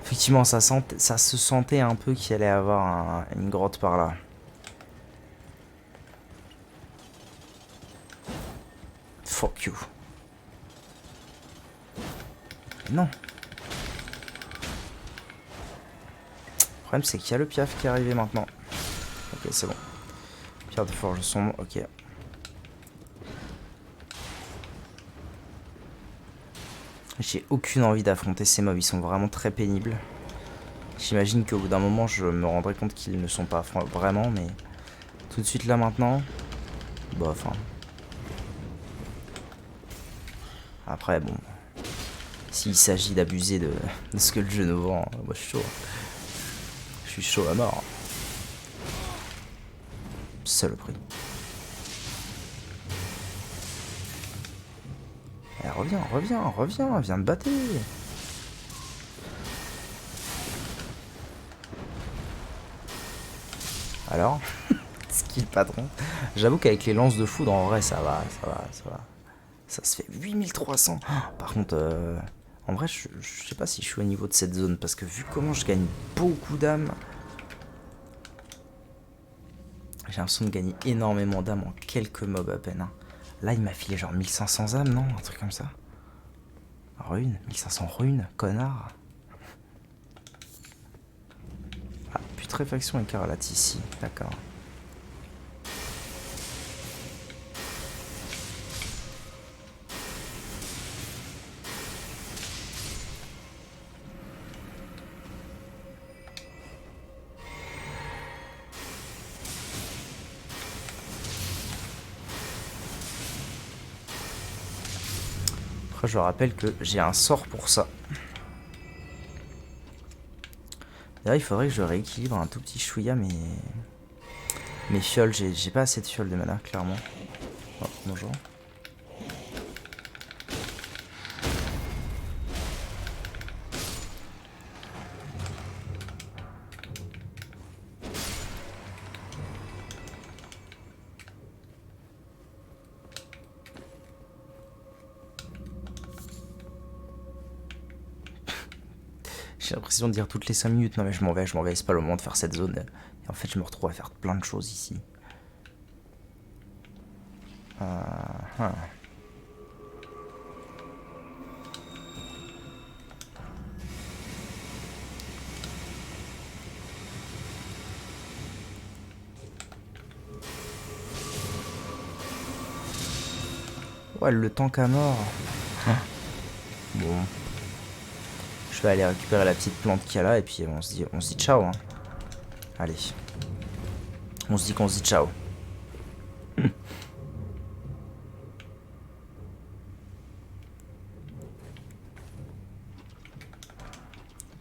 Effectivement, ça se sentait un peu qu'il allait avoir une grotte par là. Fuck you. Non. Le problème, c'est qu'il y a le piaf qui est arrivé maintenant. Ok, c'est bon. Pierre de forge sombre, ok. J'ai aucune envie d'affronter ces mobs, ils sont vraiment très pénibles. J'imagine qu'au bout d'un moment, je me rendrai compte qu'ils ne sont pas vraiment, mais tout de suite là maintenant, bah enfin. Après, bon, s'il s'agit d'abuser de ce que le jeu nous vend, moi je suis chaud. Je suis chaud à mort. Saloperie. Eh, reviens, viens me battre. Alors, skill patron. J'avoue qu'avec les lances de foudre, en vrai, ça va. Ça se fait 8300. Par contre, en vrai, je sais pas si je suis au niveau de cette zone. Parce que vu comment je gagne beaucoup d'âmes, j'ai l'impression de gagner énormément d'âmes en quelques mobs à peine. Hein. Là, il m'a filé genre 1500 âmes, non? Un truc comme ça. Runes, 1500 runes, connard. Ah, putréfaction écarlate ici, d'accord. Après, je rappelle que j'ai un sort pour ça. D'ailleurs, il faudrait que je rééquilibre un tout petit chouïa mes fioles. J'ai pas assez de fioles de mana, clairement. Oh, bonjour. J'ai l'impression de dire toutes les 5 minutes. Non mais je m'en vais, c'est pas le moment de faire cette zone. Et en fait, je me retrouve à faire plein de choses ici. Ouais, le tank à mort. Bon. Je vais aller récupérer la petite plante qu'il y a là et puis on se dit ciao. Hein. Allez. On se dit ciao. Ok,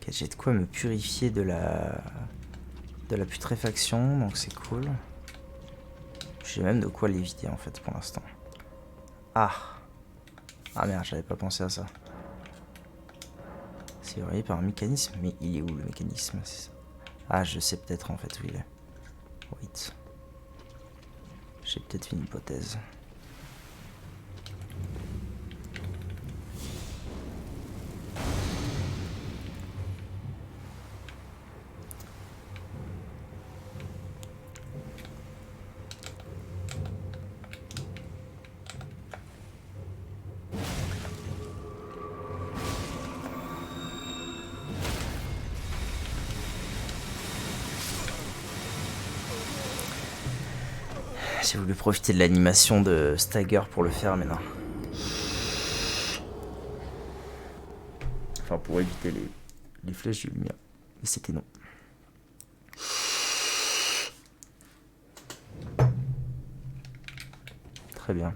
j'ai de quoi me purifier de la putréfaction, donc c'est cool. J'ai même de quoi l'éviter en fait pour l'instant. Ah. Ah merde, j'avais pas pensé à ça. C'est relié par un mécanisme, mais il est où le mécanisme? Ah, je sais peut-être en fait où il est. Wait. J'ai peut-être une hypothèse. J'ai voulu profiter de l'animation de Stagger pour le faire, mais non. Enfin, pour éviter les flèches de lumière. Mais c'était non. Très bien.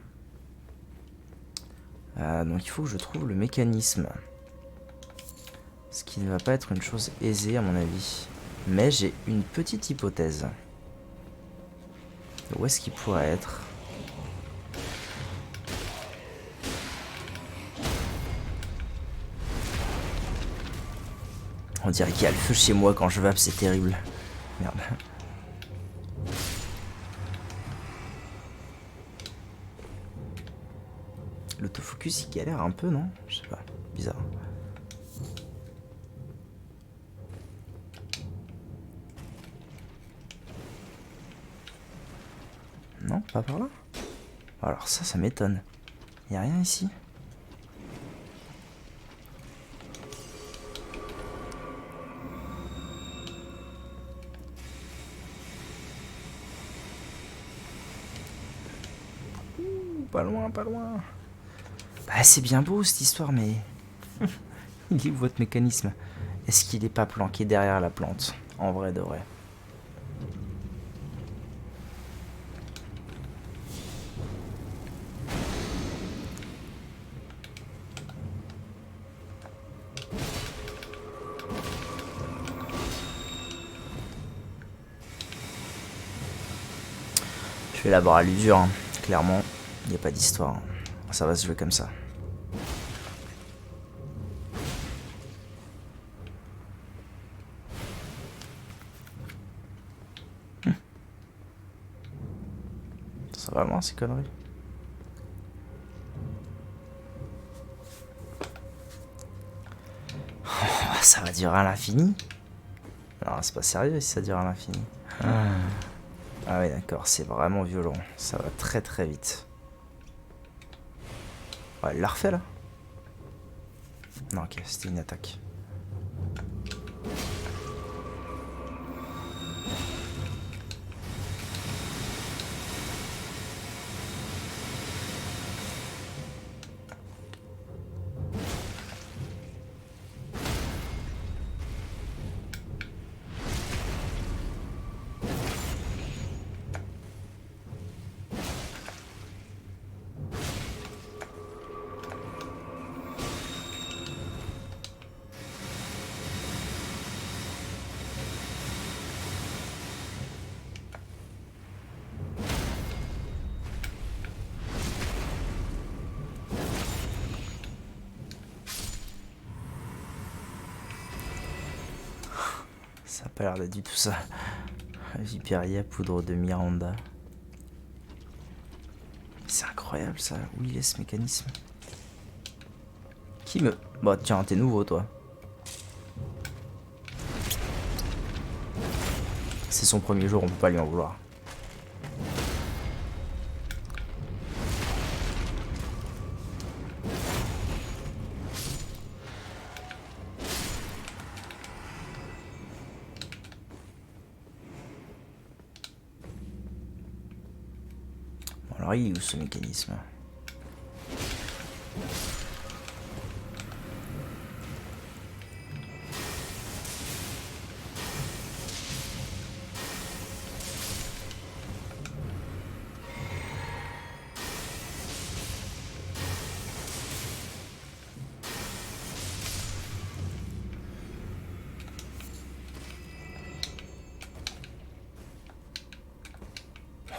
Donc il faut que je trouve le mécanisme. Ce qui ne va pas être une chose aisée à mon avis. Mais j'ai une petite hypothèse. Où est-ce qu'il pourrait être? On dirait qu'il y a le feu chez moi quand je vape, c'est terrible. Merde. L'autofocus il galère un peu, non? Je sais pas, bizarre. Non, pas par là? Alors ça m'étonne. Y a rien ici? Ouh, pas loin, pas loin. Bah c'est bien beau cette histoire, mais... Il est où votre mécanisme? Est-ce qu'il est pas planqué derrière la plante? En vrai de vrai. Je vais l'avoir à l'usure, hein. Clairement, il n'y a pas d'histoire. Ça va se jouer comme ça. Ça va loin ces conneries. Oh, ça va durer à l'infini? Non, c'est pas sérieux si ça dure à l'infini. Ah oui, d'accord, c'est vraiment violent. Ça va très très vite. Ouais, elle l'a refait là? Non, ok, c'était une attaque. Ça a pas l'air d'être du tout ça. Viperia, poudre de Miranda. C'est incroyable ça. Où il est ce mécanisme? Qui me... Bah tiens, t'es nouveau toi. C'est son premier jour, on peut pas lui en vouloir. Bon, alors il est où ce mécanisme?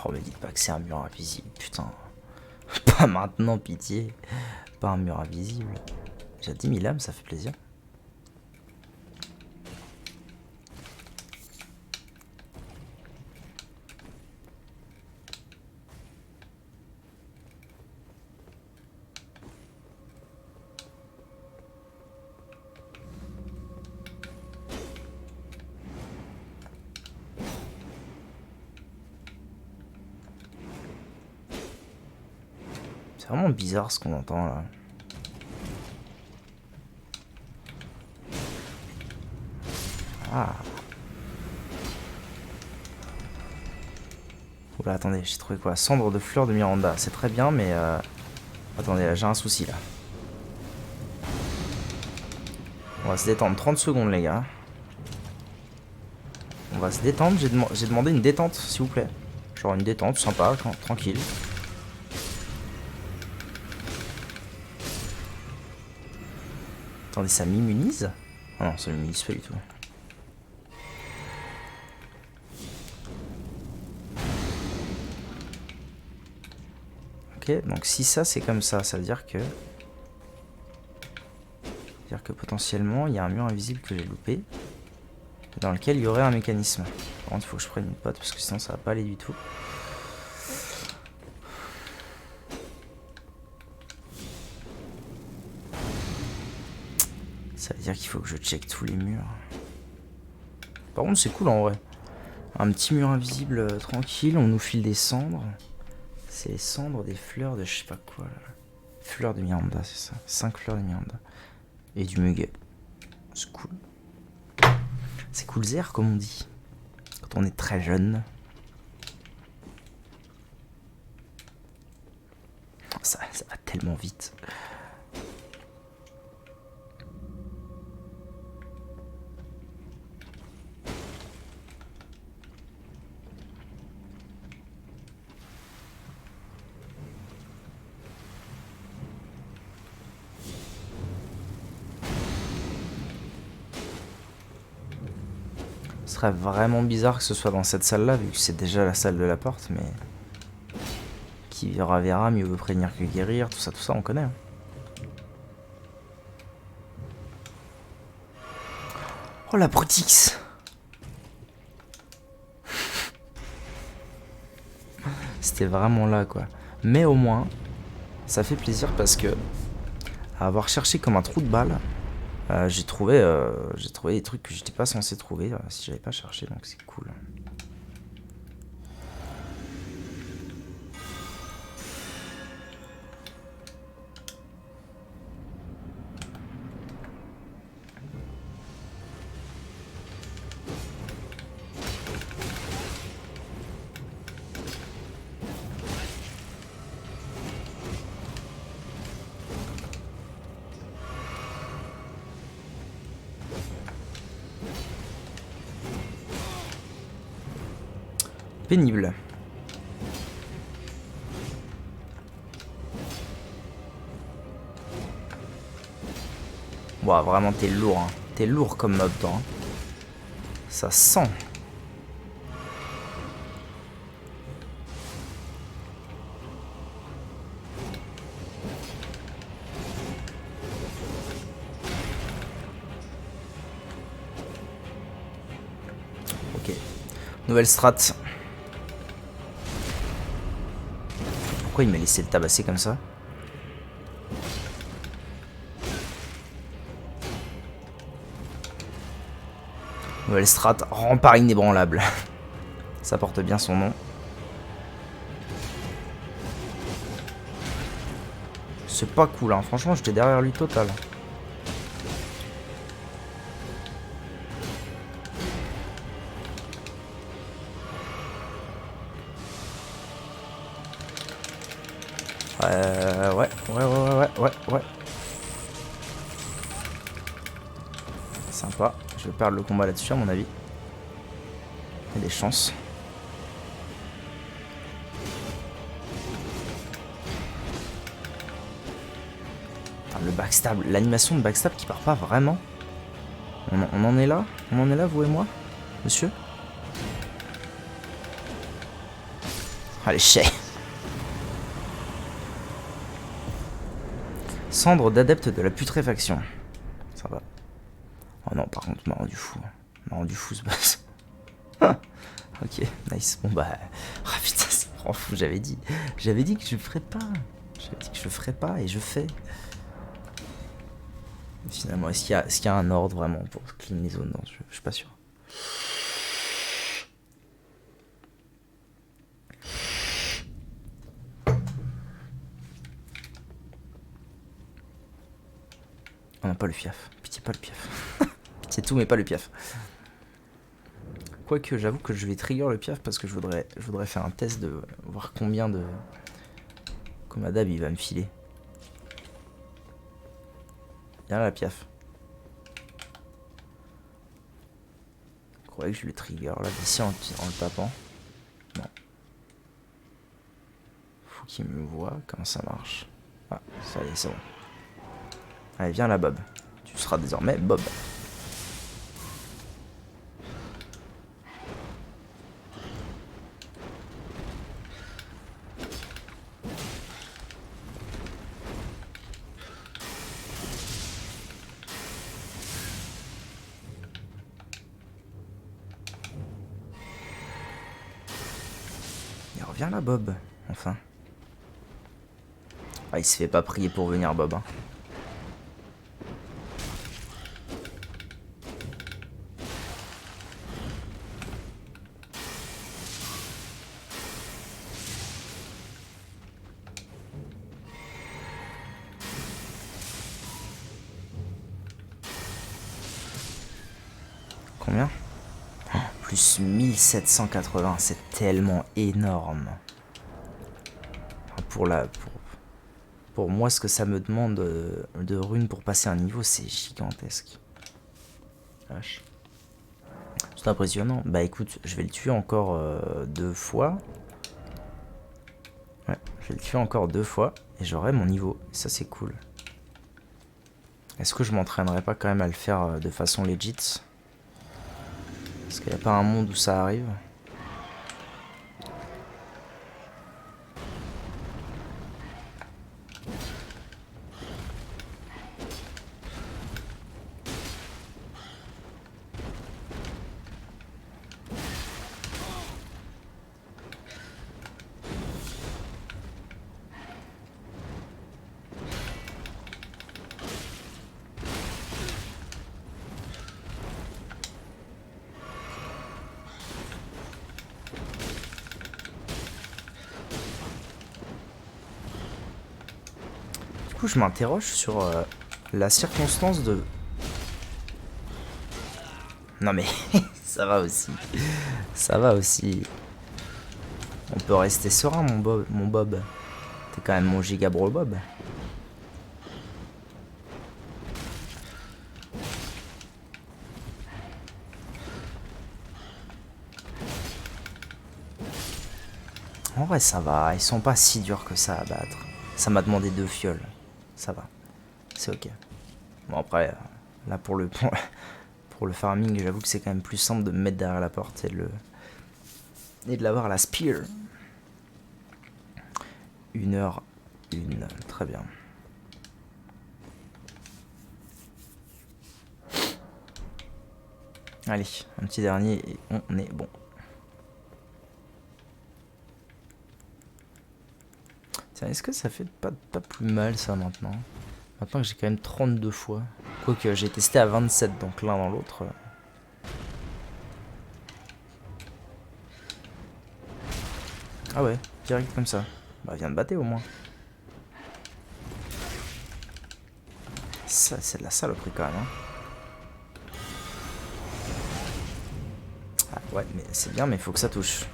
Oh, me dites pas que c'est un mur invisible, putain. Pas maintenant, pitié. Pas un mur invisible. J'ai 10 000 âmes, ça fait plaisir. C'est vraiment bizarre ce qu'on entend là. Ah. Oula, attendez, j'ai trouvé quoi? Cendre de fleurs de Miranda. C'est très bien, mais... Attendez, là, j'ai un souci là. On va se détendre 30 secondes, les gars. On va se détendre. J'ai demandé une détente, s'il vous plaît. Genre une détente, sympa, tranquille. Attendez, ça m'immunise? Ah non, ça m'immunise pas du tout. Ok, donc si ça c'est comme ça veut dire que... C'est-à-dire que potentiellement, il y a un mur invisible que j'ai loupé. Dans lequel il y aurait un mécanisme. Par contre, il faut que je prenne une pote parce que sinon ça va pas aller du tout. Ça veut dire qu'il faut que je check tous les murs. Par contre, c'est cool en vrai. Un petit mur invisible tranquille, on nous file des cendres. C'est les cendres des fleurs de je sais pas quoi là. Fleurs de Miranda, c'est ça. 5 fleurs de Miranda. Et du muguet. C'est cool. C'est cool zère comme on dit. Quand on est très jeune. Ça va tellement vite. Ce serait vraiment bizarre que ce soit dans cette salle là, vu que c'est déjà la salle de la porte, mais... Qui verra verra, mieux vaut prévenir que guérir, tout ça on connaît. Hein. Oh la Brutix. C'était vraiment là, quoi. Mais au moins, ça fait plaisir parce que, à avoir cherché comme un trou de balle, j'ai trouvé des trucs que j'étais pas censé trouver si j'avais pas cherché, donc c'est cool. Pénible. Ouah, vraiment, t'es lourd, hein. T'es lourd comme mob, toi. Hein. Ça sent. Ok. Nouvelle strat. Pourquoi il m'a laissé le tabasser comme ça? Nouvelle strat, rempart inébranlable. Ça porte bien son nom. C'est pas cool, hein. Franchement, j'étais derrière lui total. Ouais. Sympa. Je vais perdre le combat là-dessus, à mon avis. Il y a des chances. Le backstab, l'animation de backstab qui part pas vraiment. On en est là? On en est là, vous et moi, monsieur? Allez, chais. Cendre d'adepte de la putréfaction. Ça va. Oh non, par contre, m'a rendu fou. M'a rendu fou ce boss. Ok, nice. Bon bah... Ah putain, c'est vraiment fou, j'avais dit. J'avais dit que je le ferais pas. J'avais dit que je le ferais pas et je fais. Finalement, est-ce qu'il y a un ordre vraiment pour clean les zones? Non, je suis pas sûr. Oh non, pas le piaf. Pitié, pas le piaf. Pitié tout, mais pas le piaf. Quoique, j'avoue que je vais trigger le piaf parce que je voudrais faire un test de voir combien de... Comme Adab il va me filer. Viens là, piaf. Je croyais que je le trigger là d'ici en le tapant. Non. Faut qu'il me voit. Comment ça marche? Ah, ça y est, c'est bon. Allez, viens là, Bob. Tu seras désormais Bob. Et reviens là, Bob. Enfin. Ah, il se fait pas prier pour venir, Bob. Hein. Combien? Oh, plus 1780, c'est tellement énorme. Pour moi, ce que ça me demande de runes pour passer un niveau, c'est gigantesque. Vache. C'est impressionnant. Bah écoute, je vais le tuer encore 2 fois. Ouais, je vais le tuer encore 2 fois et j'aurai mon niveau. Ça, c'est cool. Est-ce que je m'entraînerai pas quand même à le faire de façon legit? Parce qu'il n'y a pas un monde où ça arrive. coup, je m'interroge sur la circonstance de... Non mais, ça va aussi. Ça va aussi. On peut rester serein, mon Bob. T'es quand même mon giga bro Bob. En vrai, ça va. Ils sont pas si durs que ça à battre. Ça m'a demandé 2 fioles. Ça va. C'est ok. Bon, après, là, pour le farming, j'avoue que c'est quand même plus simple de me mettre derrière la porte et de l'avoir à la spear. 1h01. Très bien. Allez, un petit dernier et on est bon. Tiens, est-ce que ça fait pas plus mal ça maintenant? Maintenant que j'ai quand même 32 fois. Quoique j'ai testé à 27, donc l'un dans l'autre. Ah ouais, direct comme ça. Bah viens de battre au moins. Ça, c'est de la saloperie quand même. Hein. Ah ouais, mais c'est bien, mais il faut que ça touche.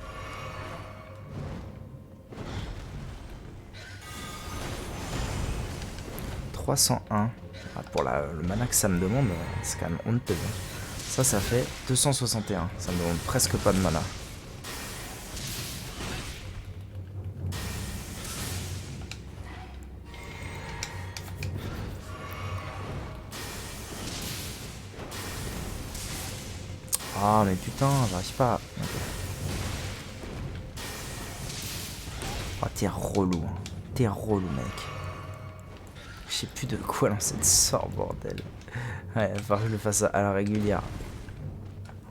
« 301. Ah, pour le mana que ça me demande, c'est quand même honteux. Ça fait 261. Ça me demande presque pas de mana. Ah mais putain, j'arrive pas. Okay. Oh, t'es relou. Hein. T'es relou, mec. Je sais plus de quoi lancer de sort, bordel. Ouais, il va falloir que je le fasse à la régulière.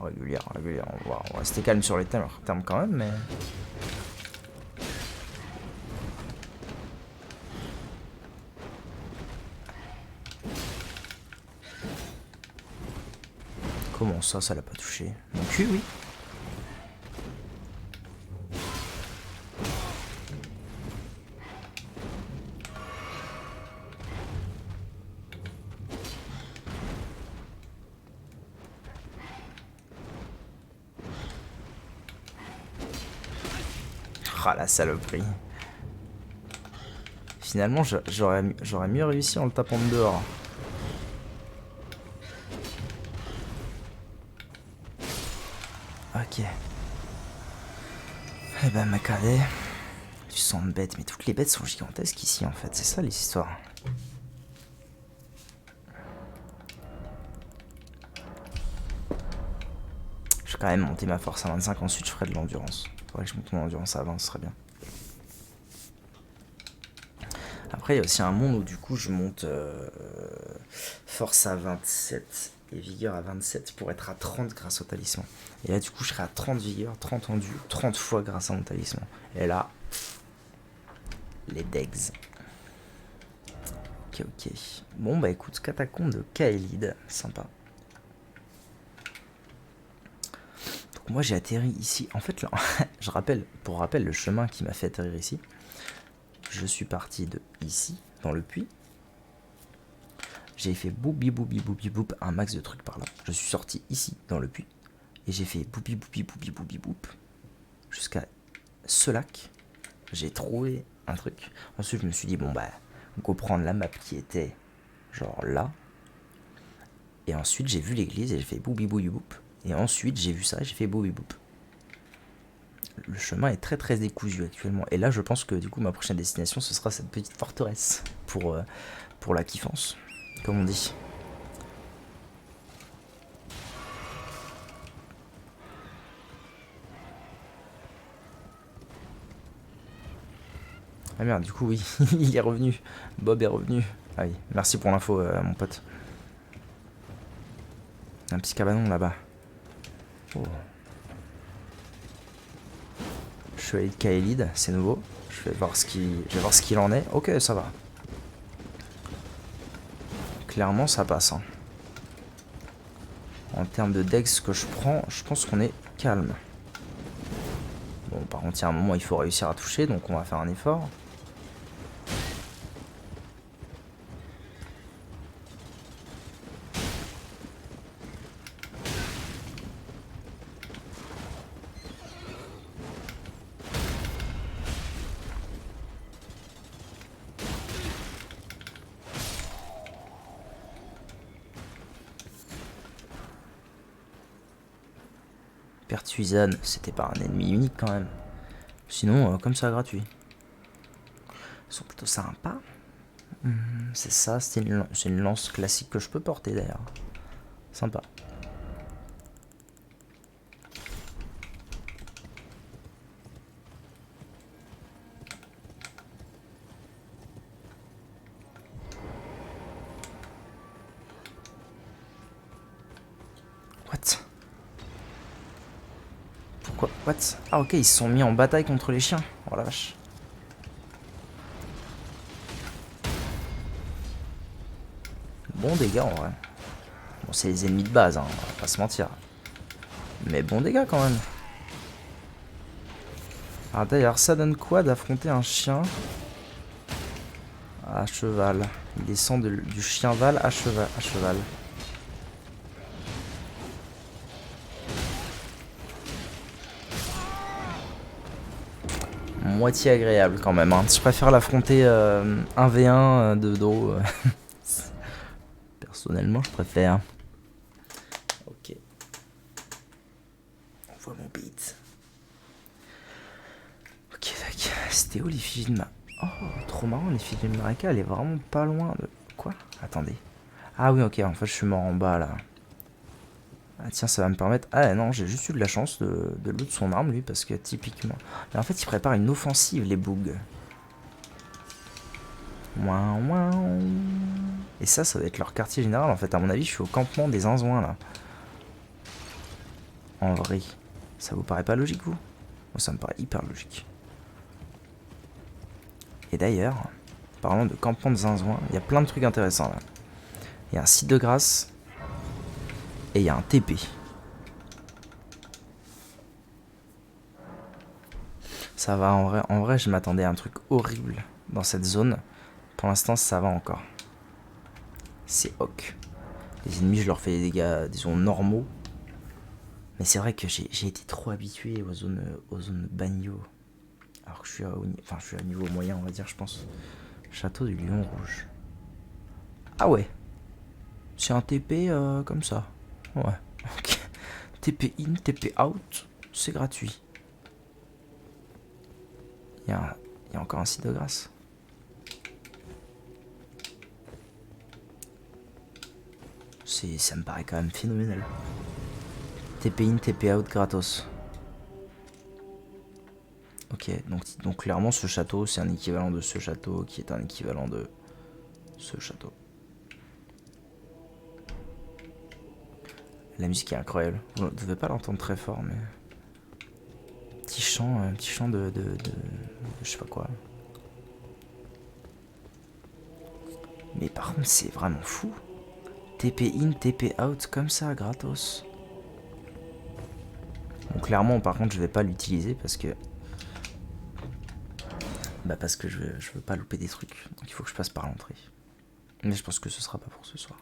Régulière. On va rester calme sur les termes quand même, mais... Comment ça l'a pas touché? Mon cul, oui. Ah la saloperie. Finalement, j'aurais mieux réussi en le tapant de dehors. Ok. Eh ben, ma cadet, tu sens bête, mais toutes les bêtes sont gigantesques ici en fait, c'est ça l'histoire. Je vais quand même monter ma force à 25, ensuite je ferai de l'endurance. Faudrait que je monte mon endurance à 20, ce serait bien. Après, il y a aussi un monde où du coup je monte force à 27 et vigueur à 27 pour être à 30 grâce au talisman. Et là, du coup, je serai à 30 vigueur, 30 endu, 30 fois grâce à mon talisman. Et là, les degs. Ok. Bon, bah écoute, catacombe de Kaelid, sympa. Donc moi, j'ai atterri ici. En fait, là, pour rappel, le chemin qui m'a fait atterrir ici. Je suis parti de ici, dans le puits. J'ai fait boubi un max de trucs par là. Je suis sorti ici, dans le puits. Et j'ai fait boubi jusqu'à ce lac. J'ai trouvé un truc. Ensuite, je me suis dit, bon bah, go prendre la map qui était genre là. Et ensuite, j'ai vu l'église et j'ai fait boubi. Et ensuite, j'ai vu ça et j'ai fait boubi. Le chemin est très très décousu actuellement. Et là, je pense que du coup, ma prochaine destination, ce sera cette petite forteresse pour la kiffance, comme on dit. Ah merde, du coup, oui, il est revenu. Bob est revenu. Ah oui, merci pour l'info, mon pote. Un petit cabanon là-bas. Oh. Chevalier de Kaelid, c'est nouveau. Je vais voir ce qu'il en est. Ok, ça va. Clairement, ça passe. Hein. En termes de dex que je prends, je pense qu'on est calme. Bon, par contre, il y a un moment, il faut réussir à toucher, donc on va faire un effort. Pertuisane, c'était pas un ennemi unique quand même. Sinon, comme ça, gratuit. Ils sont plutôt sympas. C'est ça, c'est une lance classique que je peux porter d'ailleurs. Sympa. What? Pourquoi? What? Ah ok, ils se sont mis en bataille contre les chiens. Oh la vache. Bon dégâts en vrai. Bon, c'est les ennemis de base, hein, on va pas se mentir. Mais bon dégâts quand même. Alors d'ailleurs, ça donne quoi d'affronter un chien à cheval? Il descend du chien-val à cheval. Moitié agréable quand même, hein. Je préfère l'affronter 1v1 de dos. Personnellement, je préfère. Ok. On voit mon beat. Ok, tac. C'était où l'effigie de ma... Oh, trop marrant, l'effigie de Marika, elle est vraiment pas loin de... Quoi? Attendez. Ah oui, ok, en fait, je suis mort en bas, là. Ah tiens, ça va me permettre... Ah non, j'ai juste eu de la chance de loot son arme, lui, parce que typiquement... Mais en fait, il prépare une offensive, les bougs. Et ça va être leur quartier général, en fait. À mon avis, je suis au campement des Zinzouins, là. En vrai. Ça vous paraît pas logique, vous? Moi, ça me paraît hyper logique. Et d'ailleurs, parlant de campement de Zinzouins, il y a plein de trucs intéressants, là. Il y a un site de grâce. Et il y a un TP. Ça va, en vrai, je m'attendais à un truc horrible dans cette zone. Pour l'instant, ça va encore. C'est ok. Les ennemis, je leur fais des dégâts, disons, normaux. Mais c'est vrai que j'ai été trop habitué aux zones bagno. Alors que je suis à niveau moyen, on va dire, je pense. Château du Lion Rouge. Ah ouais. C'est un TP comme ça. Ouais. Ok. TP in, TP out. C'est gratuit. Il y a encore un site de grâce. Ça me paraît quand même phénoménal. TP in, TP out gratos. Ok, donc clairement ce château c'est un équivalent de ce château qui est un équivalent de ce château. La musique est incroyable. Vous ne devez pas l'entendre très fort, mais petit chant de je sais pas quoi. Mais par contre c'est vraiment fou. TP in, TP out comme ça, gratos. Bon clairement par contre je vais pas l'utiliser parce que je veux pas louper des trucs. Donc il faut que je passe par l'entrée. Mais je pense que ce sera pas pour ce soir.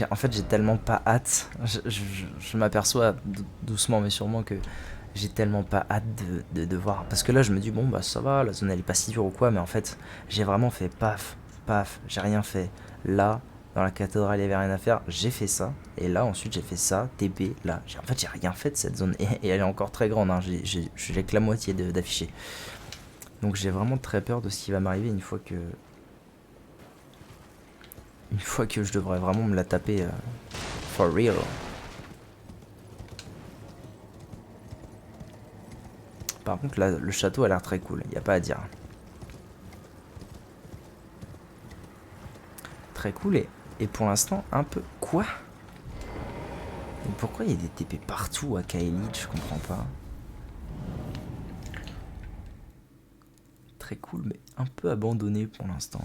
En fait, j'ai tellement pas hâte. Je m'aperçois doucement mais sûrement que j'ai tellement pas hâte de voir. Parce que là, je me dis, bon, bah ça va, la zone elle est pas si dure ou quoi. Mais en fait, j'ai vraiment fait paf, paf, j'ai rien fait. Là, dans la cathédrale, il y avait rien à faire. J'ai fait ça. Et là, ensuite, j'ai fait ça, TP, là. En fait, j'ai rien fait de cette zone. Et elle est encore très grande. Hein. J'ai que la moitié d'affichés. Donc, j'ai vraiment très peur de ce qui va m'arriver une fois que je devrais vraiment me la taper for real. Par contre là le château a l'air très cool, y a pas à dire. Très cool et pour l'instant un peu... Quoi? Et pourquoi il y a des TP partout à Kael'thas? Je comprends pas. Très cool mais un peu abandonné pour l'instant.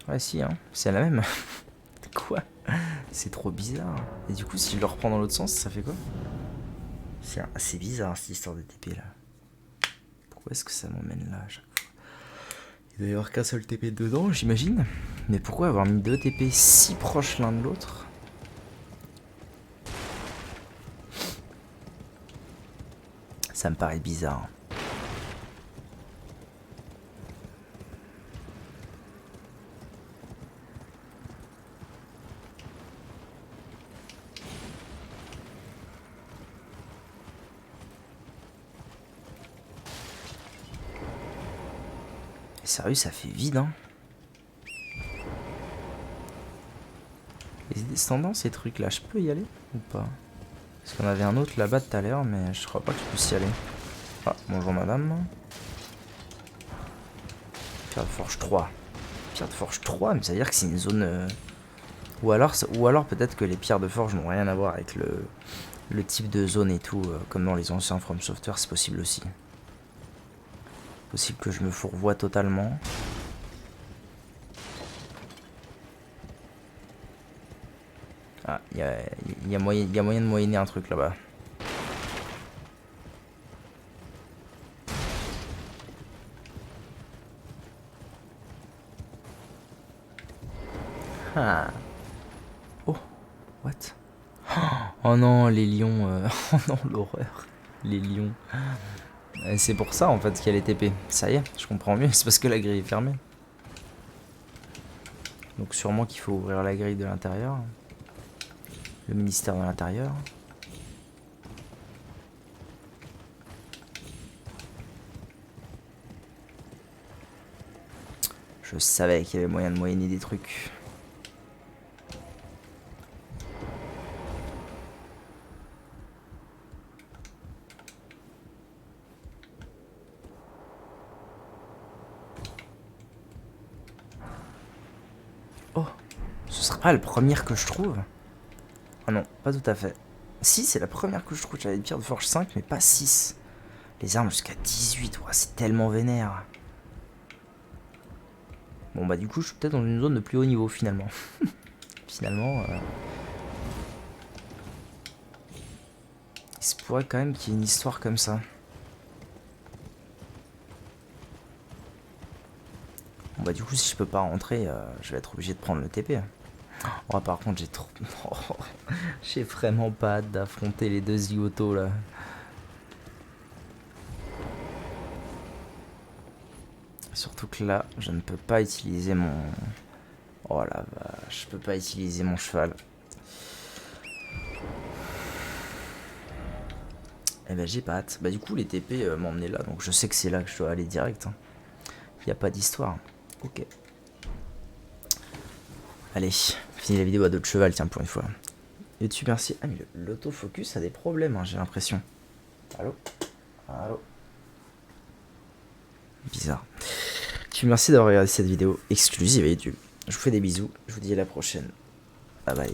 Ouais si hein, c'est la même. Quoi? C'est trop bizarre. Et du coup si je le reprends dans l'autre sens, ça fait quoi? C'est assez bizarre cette histoire de TP là. Pourquoi est-ce que ça m'emmène là à chaque fois? Il doit y avoir qu'un seul TP dedans, j'imagine. Mais pourquoi avoir mis deux TP si proches l'un de l'autre? Ça me paraît bizarre. Sérieux, ça fait vide, hein. Les descendants, ces trucs là, je peux y aller ou pas? Parce qu'on avait un autre là-bas tout à l'heure, mais je crois pas que je puisse y aller. Ah, bonjour madame. Pierre de Forge 3. Pierre de Forge 3, mais ça veut dire que c'est une zone... Ou alors peut-être que les pierres de forge n'ont rien à voir avec le type de zone et tout, comme dans les anciens From Software, c'est possible aussi. Possible que je me fourvoie totalement. Ah, il y a moyen de moyenner un truc là-bas. Ah. Oh, what? Oh non, les lions. Oh non, l'horreur. Les lions. Et c'est pour ça en fait qu'il y a les TP. Ça y est, je comprends mieux. C'est parce que la grille est fermée. Donc sûrement qu'il faut ouvrir la grille de l'intérieur. Le ministère de l'Intérieur. Je savais qu'il y avait moyen de moyenner des trucs. Oh, ce serait pas la première que je trouve? Ah non, pas tout à fait. Si, c'est la première que je trouve. J'avais une pierre de forge 5, mais pas 6. Les armes jusqu'à 18, ouais, c'est tellement vénère. Bon bah du coup, je suis peut-être dans une zone de plus haut niveau finalement. Finalement, il se pourrait quand même qu'il y ait une histoire comme ça. Bon bah du coup, si je peux pas rentrer, je vais être obligé de prendre le TP. Oh, par contre, j'ai trop... j'ai vraiment pas hâte d'affronter les deux zigotos là. Surtout que là, je ne peux pas utiliser mon... Oh la vache, je peux pas utiliser mon cheval. Eh ben j'ai pas hâte. Bah du coup, les TP m'emmenaient là, donc je sais que c'est là que je dois aller direct. Hein. Y a pas d'histoire. Ok. Allez, finis la vidéo à dos de cheval, tiens, pour une fois. YouTube, merci. Ah, mais l'autofocus a des problèmes, hein, j'ai l'impression. Allô? Allô? Bizarre. YouTube, merci d'avoir regardé cette vidéo exclusive à YouTube. Je vous fais des bisous. Je vous dis à la prochaine. Bye bye.